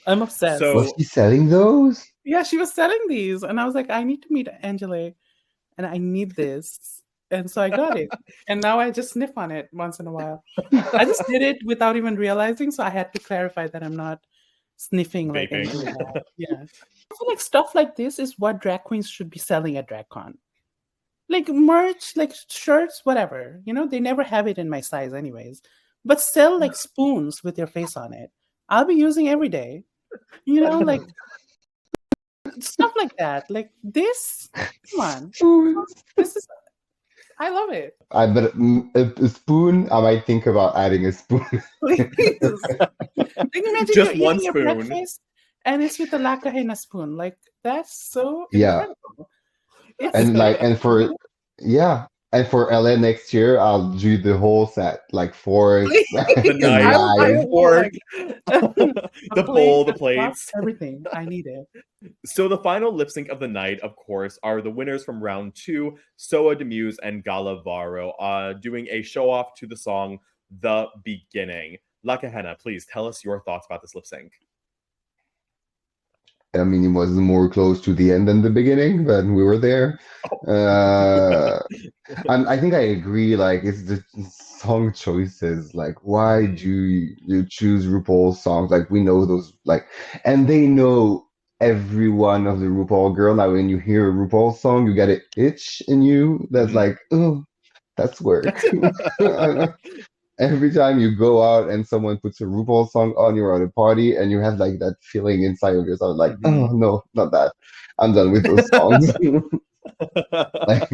I'm obsessed. So- Was she selling those? Yeah, she was selling these, and I was like, I need to meet Angela, and I need this, and so I got it, and now I just sniff on it once in a while. I just did it without even realizing, so I had to clarify that I'm not sniffing like Vaping. anything. Yeah, I feel like stuff like this is what drag queens should be selling at DragCon. Like merch, like shirts, whatever. You know, they never have it in my size, anyways. But sell like spoons with your face on it. I'll be using every day. You know, like stuff like that. Like this. Come on. This is. I love it. But a spoon, I might think about adding a spoon. Please. Like, imagine Just you're one eating your spoon. breakfast and it's with a Kahena spoon. Like that's so Yeah. incredible. It's And so like, and for LA next year, I'll do the whole set, like forks, The knife, knives. fork, the the bowl, the plates. everything. I need it. So the final lip sync of the night, of course, are the winners from round 2, Soa De Muse and Gala Vara, doing a show off to the song The Beginning. Kahena, please tell us your thoughts about this lip sync. I mean, it was more close to the end than the beginning, but we were there. I think I agree. Like, it's the song choices. Like, why do you choose RuPaul's songs? Like, we know those. Like, and they know every one of the RuPaul girl. Now, when you hear a RuPaul song, you get an itch in you that's like, oh, that's work. Every time you go out and someone puts a RuPaul song on, you're at a party and you have like that feeling inside of yourself, like, oh no, not that. I'm done with those songs. Like,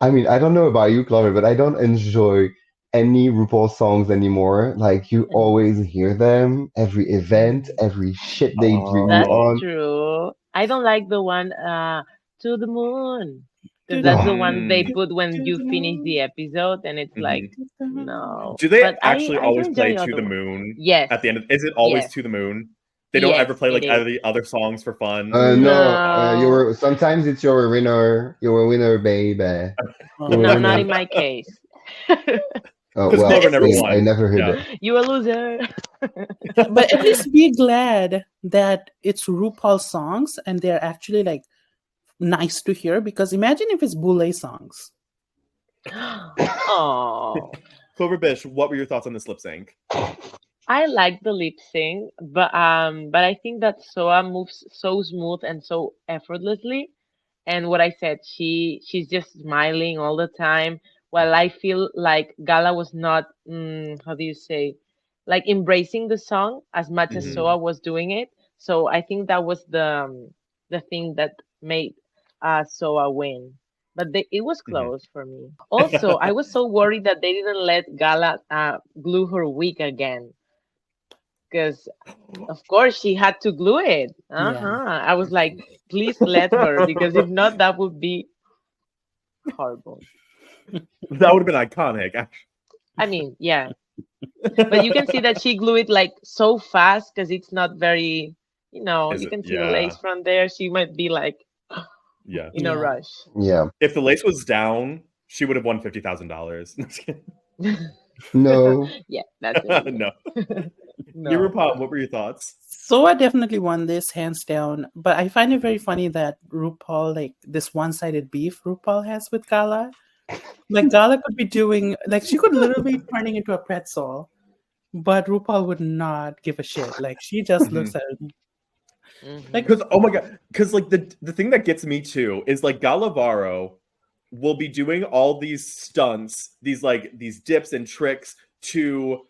I mean, I don't know about you, Clover, but I don't enjoy any RuPaul songs anymore. Like, you always hear them, every event, every shit they bring you That's on. true. I don't like the one to the moon. Because To the that's the Oh, one they Mm, moon, put when to you the finish the moon, episode, and it's like, mhm. to the moon. no. Do they But actually I do always play enjoy To other the ones. Moon Yes, at the end? Is it always yes, To the Moon? They don't ever yes, play it like out is. of the other songs for fun. no, No, sometimes it's your winner, baby. Oh, Your not yeah. in winner. my case. Oh Because well, Clover never I won. never heard Yeah. that. You a loser. But at least be glad that it's RuPaul songs and they're actually like nice to hear. Because imagine if it's Boulay songs. Oh, Clover Bish, what were your thoughts on this lip sync? I like the lip sync, but I think that Soa moves so smooth and so effortlessly. And what I said, she's just smiling all the time. While I feel like Gala was not, how do you say, like embracing the song as much as Hmm Soa was doing it. So I think that was the thing that made Soa win. But it was hmm close for me. Also, I was so worried that they didn't let Gala glue her wig again, because of course she had to glue it. Yeah. I was like, please let her, because if not, that would be horrible. That would have been iconic. I mean, yeah, but you can see that she glued it like so fast because it's not very, Is you it? can see the Yeah. lace from there. She might be like Yeah. in a Yeah. rush. Yeah. If the lace was down, she would have won $50,000. No. Yeah, that's it. No. No. Nirupa, what were your thoughts? Soa definitely won this hands down. But I find it very funny that RuPaul, like this one-sided beef RuPaul has with Gala. Like Gala could be doing like she could literally be turning into a pretzel, but RuPaul would not give a shit. Like she just looks at it. Like Because oh my god, because like the thing that gets me too is like Gala Vara will be doing all these stunts, these dips and tricks to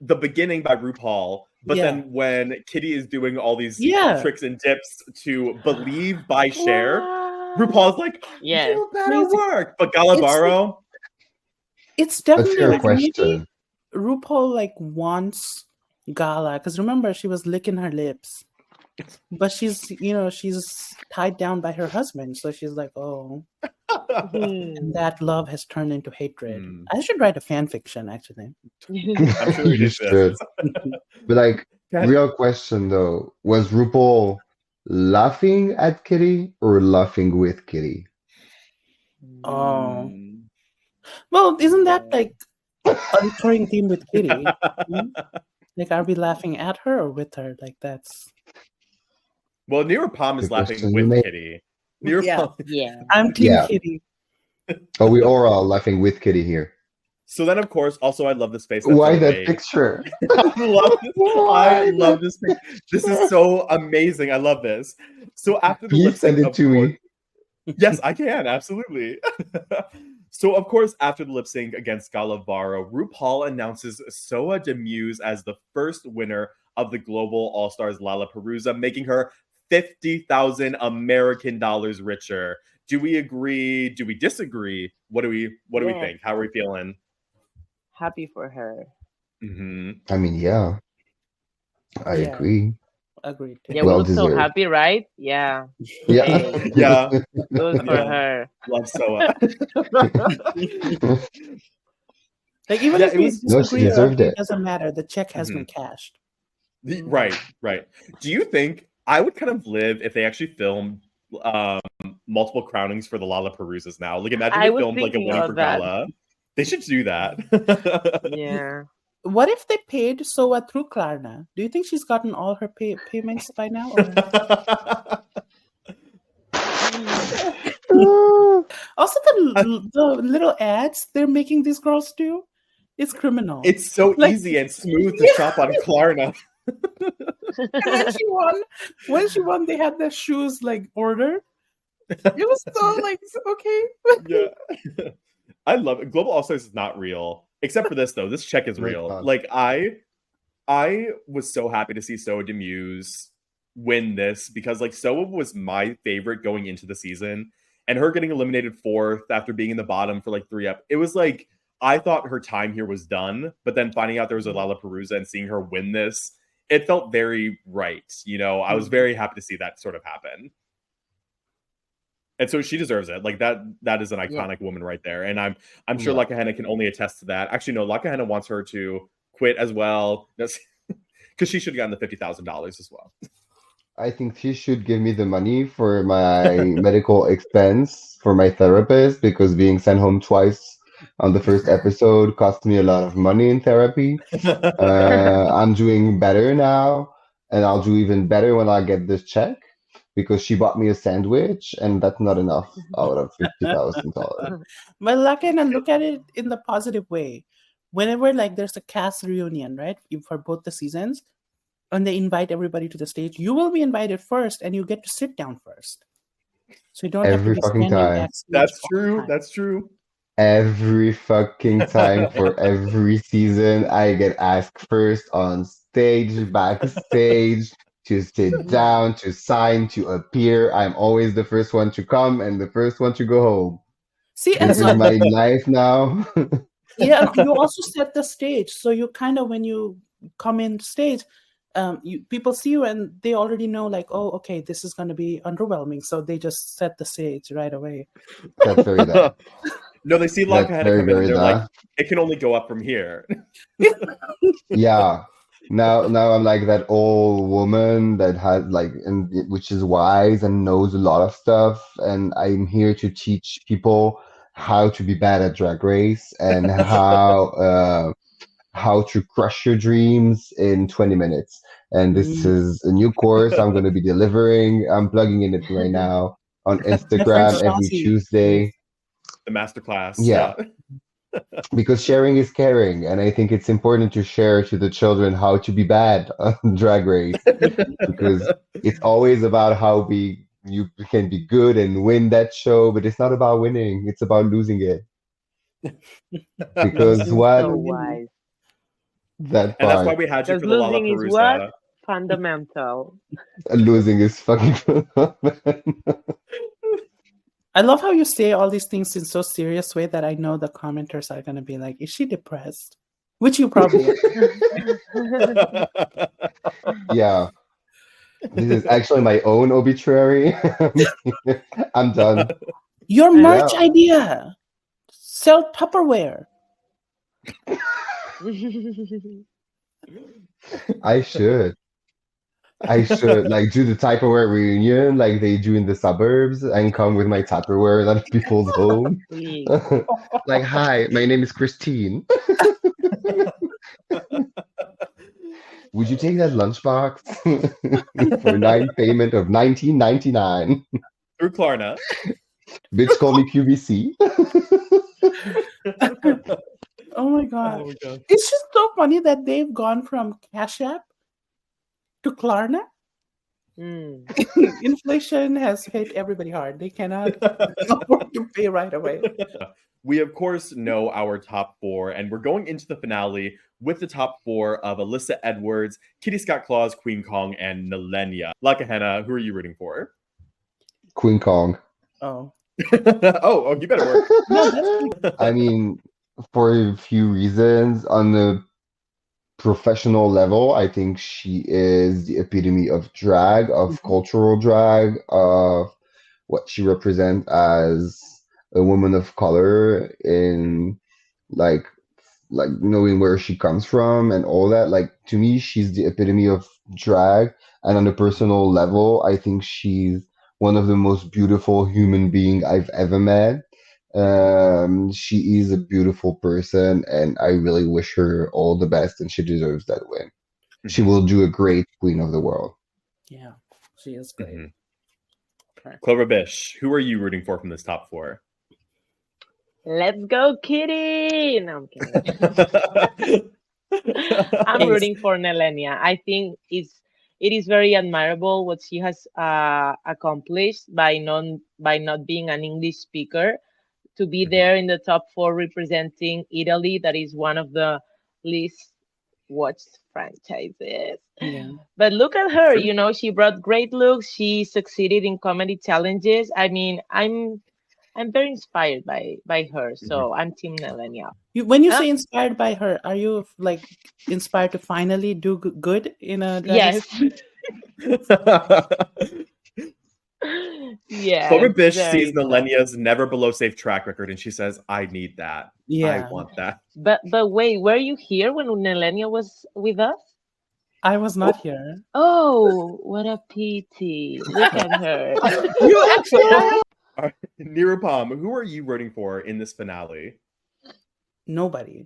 the beginning by RuPaul, but yeah. then when Kitty is doing all these Yeah. tricks and dips to Believe by Cher, What? RuPaul's like, Yes. "You better Crazy. work," but Gala It's like, Vara, it's A definitely fair like maybe question. RuPaul like wants Gala because remember she was licking her lips, but she's tied down by her husband, so she's like, oh, and that love has turned into hatred. Hmm. I should write a fan fiction actually. I'm sure it You should. exists. But like, Okay. real question though, was RuPaul laughing at Kitty or laughing with Kitty? Oh, Hmm. well, isn't that like a recurring theme with Kitty? Hmm? Like, are we laughing at her or with her? Like, that's Well, Nirupa is Good laughing question, with mate. Kitty. yeah. Nirupa. Yeah. I'm Team Yeah. Kitty. Oh, we all are laughing with Kitty here. So then, of course, also I love this face that Why Zoe that made. picture? I love this. I Why love that this. This is so amazing. I love this. So after the Please lip sync, send it of to course, me. yes, I can absolutely. So of course, after the lip sync against Gala Vara, RuPaul announces Soa De Muse as the first winner of the Global All Stars LaLaPaRuza, making her 50,000 American dollars richer. Do we agree? Do we disagree? What do we Yes. think? How are we feeling? Happy for her. Hmm I mean, yeah, I Yeah. agree. Agreed. Yeah, we Well look so deserved. happy, right? Yeah. Yeah. Hey, Yeah, good for yeah. her. Love Soa. Like even Yeah, if it we was No, she disagree or deserved agree, it it. doesn't matter. The check has Mhm. been cashed. Right, right. Do you think I would kind of live if they actually filmed multiple crownings for the LaLaParuzas now? Like, imagine I they was filmed like a thinking winning for about that. Gala. They should do that. Yeah. What if they paid Soa through Klarna? Do you think she's gotten all her payments by now? Or... Also, the little ads they're making these girls do, it's criminal. It's so Like- easy and smooth to shop on Klarna. And when she won, they had their shoes like ordered. It was so like okay. Yeah. I love it. Global All Stars is not real. Except for this though. This check is Very real. fun. Like I was so happy to see Soa De Muse win this because like Soa was my favorite going into the season, and her getting eliminated fourth after being in the bottom for like 3 up. It was like I thought her time here was done, but then finding out there was a LaLaPaRuza and seeing her win this, it felt very right. You know, I was very happy to see that sort of happen. And so she deserves it. Like that is an iconic woman right there. And I'm sure Yeah. Kahena can only attest to that. Actually, no, Kahena wants her to quit as well. Because she should have gotten the $50,000 as well. I think she should give me the money for my medical expense for my therapist because being sent home twice on the first episode cost me a lot of money in therapy. I'm doing better now, and I'll do even better when I get this check because she bought me a sandwich, and that's not enough out of $50,000. But look at it in the positive way. Whenever like there's a cast reunion, right, for both the seasons, and they invite everybody to the stage, you will be invited first, and you get to sit down first, so you don't have to Every be fucking standing time. backstage. That's all the true. time. That's true. Every fucking time for every season, I get asked first on stage, backstage, to sit down, to sign, to appear. I'm always the first one to come and the first one to go home. See, and This is so my life now. yeah, and you also set the stage, so you kind of when you come in stage, people see you and they already know like, oh, okay, this is going to be underwhelming, so they just set the stage right away. That's very that. No, they see That's Kahena very, come in very and they're like, that. it can only go up from here. Yeah. Now I'm like that old woman that has like, and which is wise and knows a lot of stuff, and I'm here to teach people how to be bad at Drag Race and how to crush your dreams in 20 minutes. And this is a new course I'm going to be delivering. I'm plugging in it right now on Different Instagram every chassis. Tuesday. The masterclass. Yeah. Because sharing is caring, and I think it's important to share to the children how to be bad on Drag Race because it's always about how you can be good and win that show, but it's not about winning, it's about losing it. Because what? So wise. That And that's why part. we had you Because for the losing is what? LaLaPaRuza. Fundamental. Losing is fucking I love how you say all these things in so serious way that I know the commenters are going to be like, is she depressed? Which you probably are. Yeah. This is actually my own obituary. I'm done. Your merch idea. Sell Tupperware. I should like do the Tupperware reunion like they do in the suburbs and come with my Tupperware at people's home. Like, hi, my name is Christine. Would you take that lunchbox for 9 payment of $19.99? Through Klarna. Bitch, call me QVC. Oh my god. It's just so funny that they've gone from Cash App to Klarna. Inflation has hit everybody hard. They cannot afford to pay right away. We, of course, know our top four, and we're going into the finale with the top four of Alyssa Edwards, Kitty Scott Claus, Queen Kong, and Nilenia. Kahena, who are you rooting for? Queen Kong. Oh. oh, you better work. No, that's I mean, for a few reasons. On the professional level, I think she is the epitome of drag, of cultural drag, of what she represents as a woman of color in like knowing where she comes from and all that. Like, to me, she's the epitome of drag. And on a personal level, I think she's one of the most beautiful human being I've ever met. She is a beautiful person, and I really wish her all the best, and she deserves that win. She will do a great Queen of the World. Yeah, she is great. Clover Bish, who are you rooting for from this top four? Let's go, Kitty! No, I'm kidding. I'm rooting for Nilenia. I think it is very admirable what she has accomplished by not being an English speaker, to be there in the top four representing Italy, that is one of the least watched franchises. Yeah. But look at her, she brought great looks. She succeeded in comedy challenges. I mean, I'm very inspired by her. So I'm Team Nilenia. When you say inspired by her, are you like inspired to finally do good in a drag Yes. Yeah. Clover Bish very sees tough. Nilenia's never below safe track record, and she says, "I need that. Yeah. I want that." But wait, were you here when Nelenia was with us? I was not here. Oh, what a pity! Look at her. You actually Nirupam, who are you rooting for in this finale? nobody.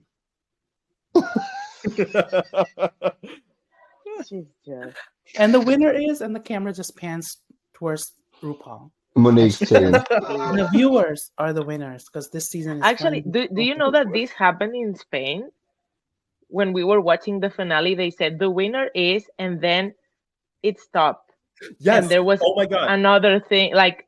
She's just. And the winner is, and the camera just pans towards RuPaul. Monique's chain. The viewers are the winners because this season is Actually, finally do you know that this happened in Spain? When we were watching the finale, they said the winner is, and then it stopped. Yes. And there was oh my god. another thing, like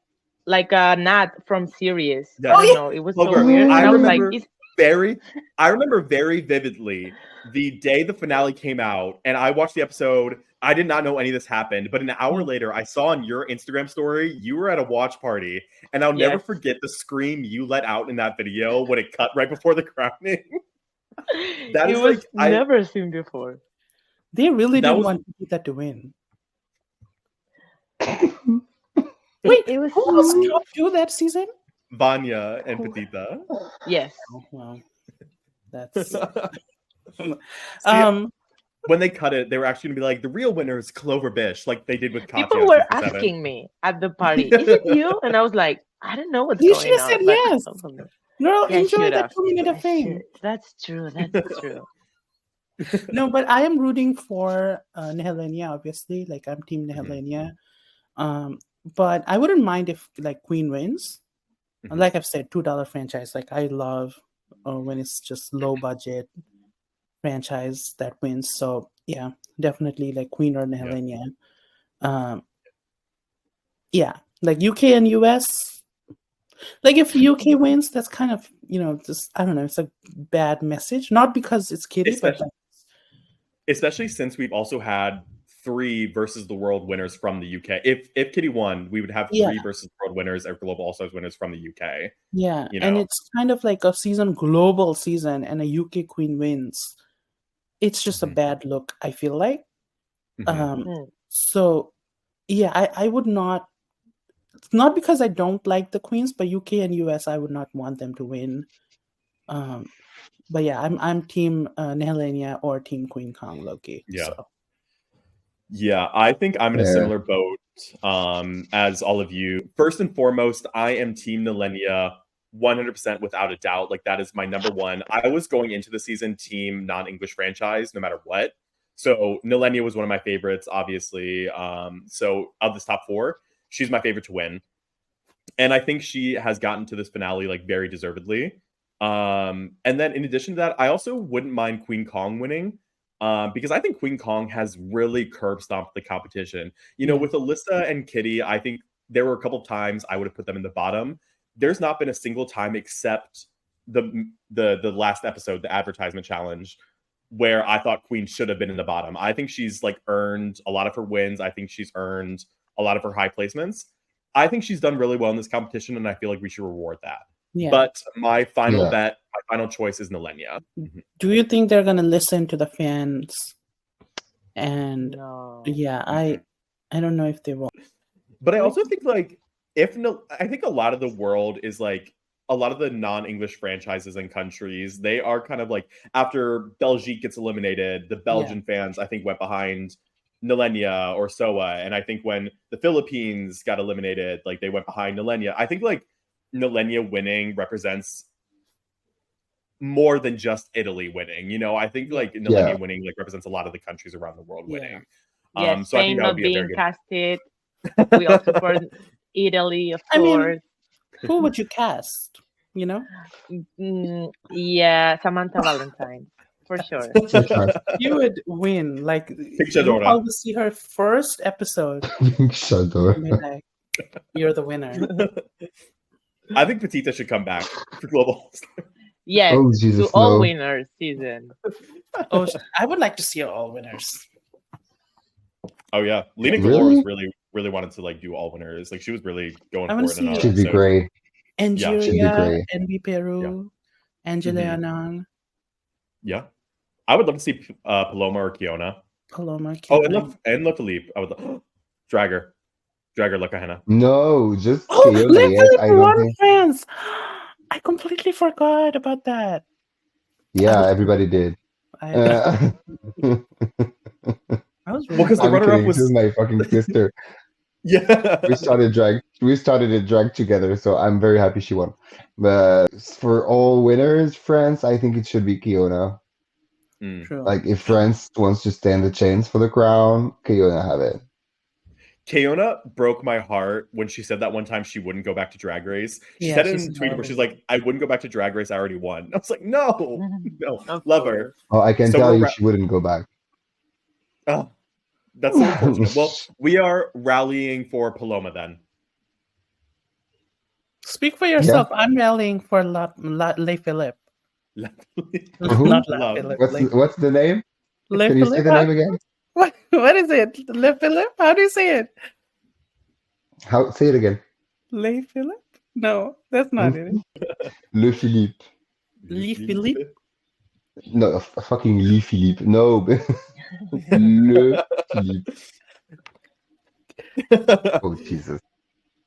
a Nat from Sirius. Yeah. I don't know. It was so Clover, weird. I I was remember like, I remember very vividly the day the finale came out, and I watched the episode. I did not know any of this happened, but an hour later, I saw on your Instagram story you were at a watch party, and I'll never forget the scream you let out in that video when it cut right before the crowning. That it is was like never seen before. They really That didn't was- want that to win. Wait, it was Who was top 2 that season? Vanya and Petita. yes. Oh, well, that's See, when they cut it, they were actually gonna be like, the real winner is Clover Bish, like they did with Katya. People were in season 7. asking me at the party, "Is it you?" And I was like, "I don't know what's You going should have on." said but yes. probably- Girl, Yeah, I enjoy should that have. 2 minute I of fame. should. That's true. That's true. No, but I am rooting for Nehelenia, obviously. Like I'm team Nehelenia. But I wouldn't mind if like Queen wins. Like I've said, $2 franchise. Like I love when it's just low budget franchise that wins. So yeah, definitely like Queen or Nehelenia. Yeah, like UK and US. Like if UK wins, that's kind of just I don't know. It's a bad message. Not because it's Kitty, but especially since we've also had 3 versus the world winners from the UK. If Kitty won, we would have 3 versus the world winners or global all stars winners from the UK. Yeah, and it's kind of like a global season, and a UK queen wins. It's just a bad look, I feel like. So yeah, I would not. It's not because I don't like the queens, but UK and US, I would not want them to win. But yeah, I'm team Nehelenia or team Queen Kong Loki. Yeah. So. Yeah, I think I'm in a similar boat as all of you. First and foremost, I am team Nilenia 100% without a doubt. Like that is my number one. I was going into the season team non-English franchise no matter what. So Nilenia was one of my favorites, obviously. So of this top 4, she's my favorite to win. And I think she has gotten to this finale like very deservedly. And then in addition to that, I also wouldn't mind Queen Kong winning. Because I think Queen Kong has really curb stomped the competition. With Alyssa and Kitty, I think there were a couple of times I would have put them in the bottom. There's not been a single time except the last episode, the advertisement challenge, where I thought Queen should have been in the bottom. I think she's like earned a lot of her wins. I think she's earned a lot of her high placements. I think she's done really well in this competition, and I feel like we should reward that. Yeah. But my final bet, my final choice is Nilenia. Do you think they're gonna listen to the fans? And I don't know if they will. But I also think like I think a lot of the world is like a lot of the non-English franchises and countries, they are kind of like after Belgique gets eliminated, the Belgian fans I think went behind Nilenia or Soa, and I think when the Philippines got eliminated, like they went behind Nilenia. I think like Nilenia winning represents more than just Italy winning. I think like Nilenia winning like represents a lot of the countries around the world winning. Yeah, so I Spain think that not would be a being very casted. We all support Italy, of course. Who would you cast? Yeah, Samantha Valentine. For sure. You would win. Like Picciadora. I'll see her first episode. Like, you're the winner. I think Petita should come back for Global. Yes, Jesus, to all no. winners season. I would like to see all winners. Oh yeah, Lena Galore really wanted to like do all winners. Like she was really going for it. Should be great. Angelia, NB Peru, Angela Anang. Yeah, I would love to see Paloma or Kiona. Paloma. Oh, and LaPhilippe. I would drag her. Drag or look, Kahena. No, just Oh, Keona. Le Yes, Philippe I don't won think. France. I completely forgot about that. Yeah, was- everybody did. I, Uh, I was Well, because the I'm runner-up kidding. She's was my fucking sister. yeah. We started a drag together, so I'm very happy she won. But for all winners, France, I think it should be Keona. Mm. true. Like if France wants to stand the chance for the crown, Keona have it. Keona broke my heart when she said that one time she wouldn't go back to Drag Race. She Yeah, said it she's in a tweet where horrible. she's like, "I wouldn't go back to Drag Race. I already won." I was like, "No, no, Of love course. her." Oh, I can So tell we're you ra- she wouldn't go back. oh, that's so unfortunate. Well, we are rallying for Paloma then. Speak for yourself. I'm rallying for Le Philippe. Who? Not La Love. Philippe. What's the name? Le Can you say Philippe? the name again? What is it? Le Philippe? How do you say it? How say it again? Le Philippe? No, that's not it. Le Philippe. Le Philippe? No, fucking Lee Philippe. No, Le Philippe. Oh Jesus.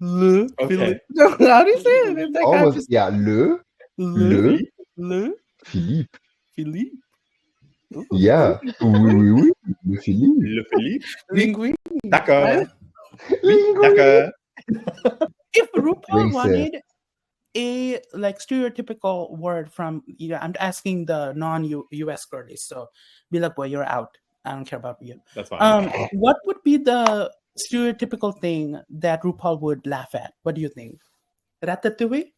Le Okay. Philippe. No, how do you say it? It's like how Almost. Yeah. Le Le Philippe. Philippe. Ooh. Yeah. Oui. Le Philippe. Le Philippe. Linguine. D'accord. Oui, Linguine. d'accord. If RuPaul Racist. wanted a like stereotypical word from, I'm asking the non-US girlies, so Belakboy, you're out. I don't care about you. That's fine. What would be the stereotypical thing that RuPaul would laugh at? What do you think? Ratatouille?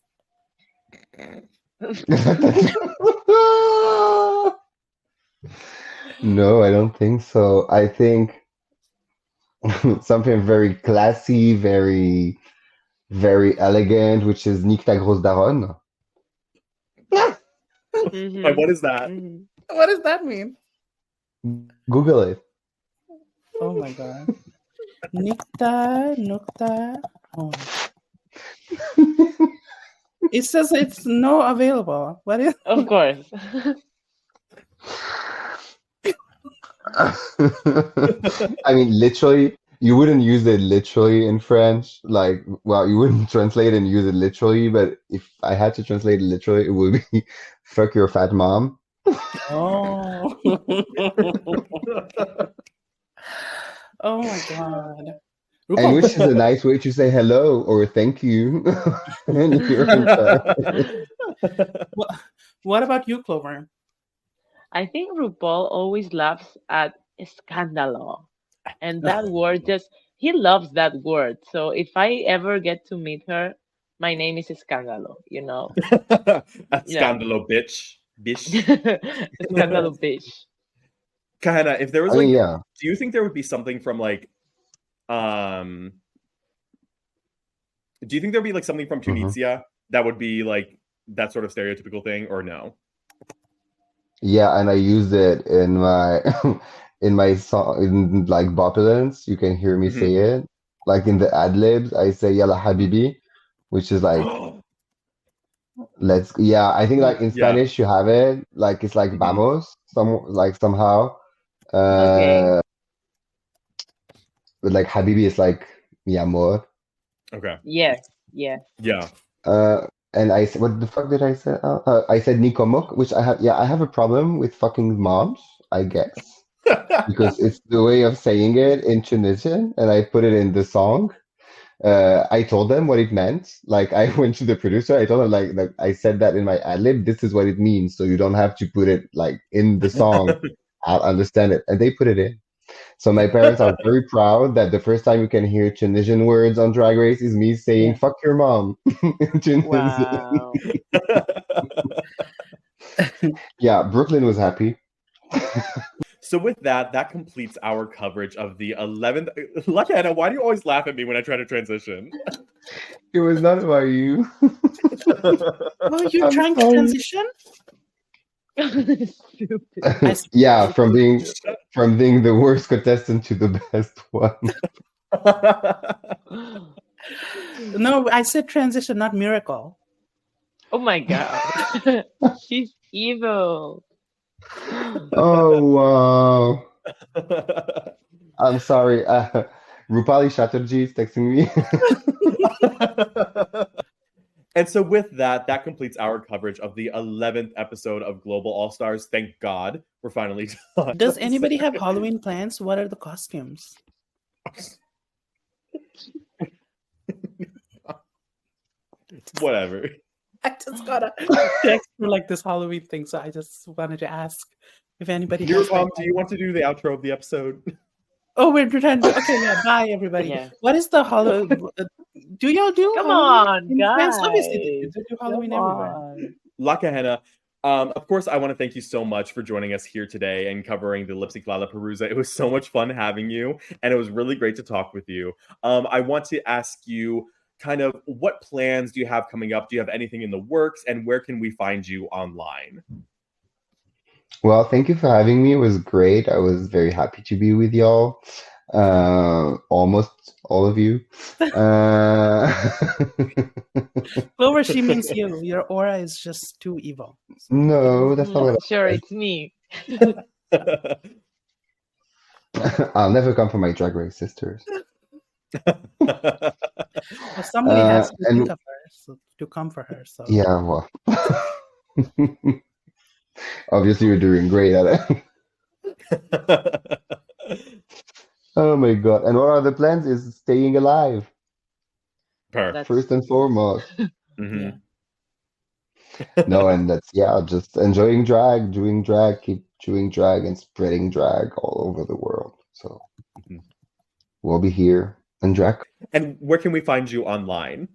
No, I don't think so. I think something very classy, very, very elegant, which is Nique ta grosse daronne. Like, what is that? Mhm. What does that mean? Google it. Oh my god. Nukta. Oh. It says it's no available. What is Of course. I mean, literally, you wouldn't use it literally in French. Like, well, you wouldn't translate and use it literally, but if I had to translate it literally, it would be fuck your fat mom. Oh. Oh my god. And RuPaul, which is a nice way to say hello or thank you. when you're in Paris. what about you, Clover? I think RuPaul always laughs at escándalo. And that word he loves that word. So if I ever get to meet her, my name is escándalo, you know? At Yeah. Scandalo, bitch. Bish. Escándalo bitch. Kahena, if there was I like, mean, yeah. do you think there would be something from like, do you think there'd be like something from Tunisia that would be like that sort of stereotypical thing, or no? Yeah, and I use it in my in my song in like Bopulence. You can hear me say it. Like in the ad libs, I say Yalla Habibi, which is like I think like in Spanish you have it. Like it's like vamos, somehow. Okay. But like Habibi is like mi amor. Okay. Yes. Yeah. And I said, what the fuck did I say? I said Nikomok, which I have a problem with fucking moms, I guess. Because it's the way of saying it in Tunisian, and I put it in the song. I told them what it meant. Like I went to the producer, I told them like I said that in my ad lib, this is what it means, so you don't have to put it like in the song. I'll understand it. And they put it in. So my parents are very proud that the first time you can hear Tunisian words on Drag Race is me saying "fuck your mom" in Tunisian. Wow. Yeah, Brooklyn was happy. So with that completes our coverage of the 11th. Kahena, why do you always laugh at me when I try to transition? It was not about you. Oh, you're trying to transition? Stupid. Yeah, from being the worst contestant to the best one. No, I said transition, not miracle. Oh my god. She's evil. Oh wow! I'm sorry. Rupali Chatterjee is texting me. And so with that, that completes our coverage of the 11th episode of Global All Stars. Thank God we're finally done. Does anybody have Halloween plans? What are the costumes? Whatever. I just got a text for like this Halloween thing, so I just wanted to ask if anybody has. Nirupam, do you want to do the outro of the episode? Oh, we're trying to. Okay, yeah. Bye, everybody. Yeah. What is the Halloween? Do y'all do? Come Halloween on, plans? guys. Obviously, they do Halloween Come everywhere. on. La Kahena, of course, I want to thank you so much for joining us here today and covering the Lip Sync LaLaPaRuza. It was so much fun having you, and it was really great to talk with you. I want to ask you kind of what plans do you have coming up? Do you have anything in the works, and where can we find you online? Well, thank you for having me. It was great. I was very happy to be with y'all. Almost all of you. Clover, she means you. Your aura is just too evil. No, that's not what Sure, I it's me. said. I'll never come for my Drag Race sisters. Well, somebody has to and- think of her to come for her. So Yeah, well. Obviously, you're doing great at it. Oh my God. And what are the plans is staying alive, Perfect. first and foremost. Mhm. No, and that's, yeah, just enjoying drag, doing drag, keep doing drag and spreading drag all over the world. So Mhm. we'll be here and drag And where can we find you online?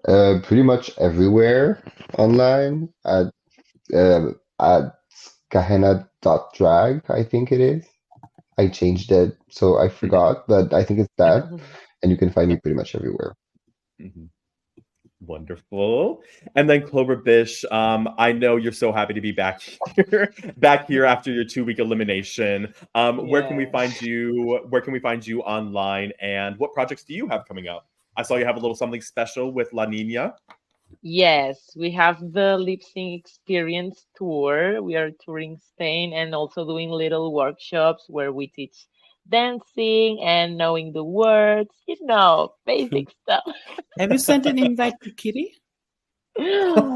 pretty much everywhere online at Kahena.drag, I think it is. I changed it, so I forgot, but I think it's that. And you can find me pretty much everywhere. Mhm. Wonderful. And then Clover Bish, I know you're so happy to be back here after your 2-week elimination. Where can we Yeah. find you? Where can we find you online? And what projects do you have coming up? I saw you have a little something special with La Nina. Yes, we have the lip sync experience tour. We are touring Spain and also doing little workshops where we teach dancing and knowing the words, basic stuff. have you sent an invite to Kitty? No.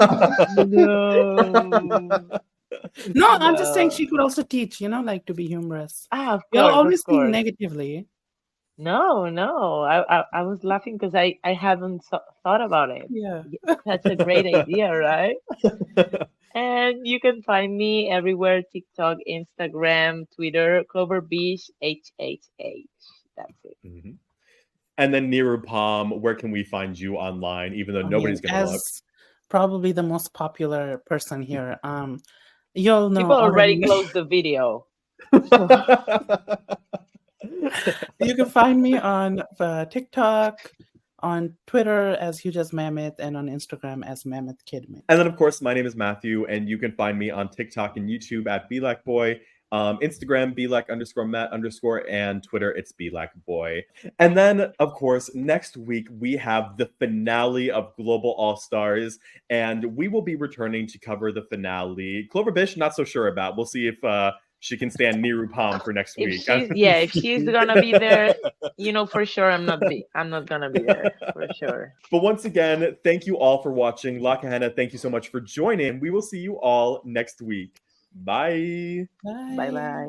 No, I'm just saying No. she could also teach, like to be humorous. Of You'll course, always of think course. negatively. No. I was laughing because I hadn't thought about it. Yeah. That's a great idea, right? And you can find me everywhere: TikTok, Instagram, Twitter, Clover Bish, HHH. That's it. Mhm. And then Nirupam, where can we find you online? Even though I nobody's mean, gonna look. as probably the most popular person here, you'll know People already already. closed the video. You can find me on TikTok, on Twitter as HugeAsMammoth, and on Instagram as Mammoth Kidman. And then, of course, my name is Matthew, and you can find me on TikTok and YouTube at Belakboy, Instagram, Belak_Matt_, and Twitter, it's Belakboy. And then, of course, next week, we have the finale of Global All-Stars, and we will be returning to cover the finale. Clover Bish, not so sure about. We'll see if she can stand Nirupam for next week. If she's gonna be there, for sure I'm not gonna be there for sure. But once again, thank you all for watching. La Kahena, thank you so much for joining. We will see you all next week. Bye. Bye bye.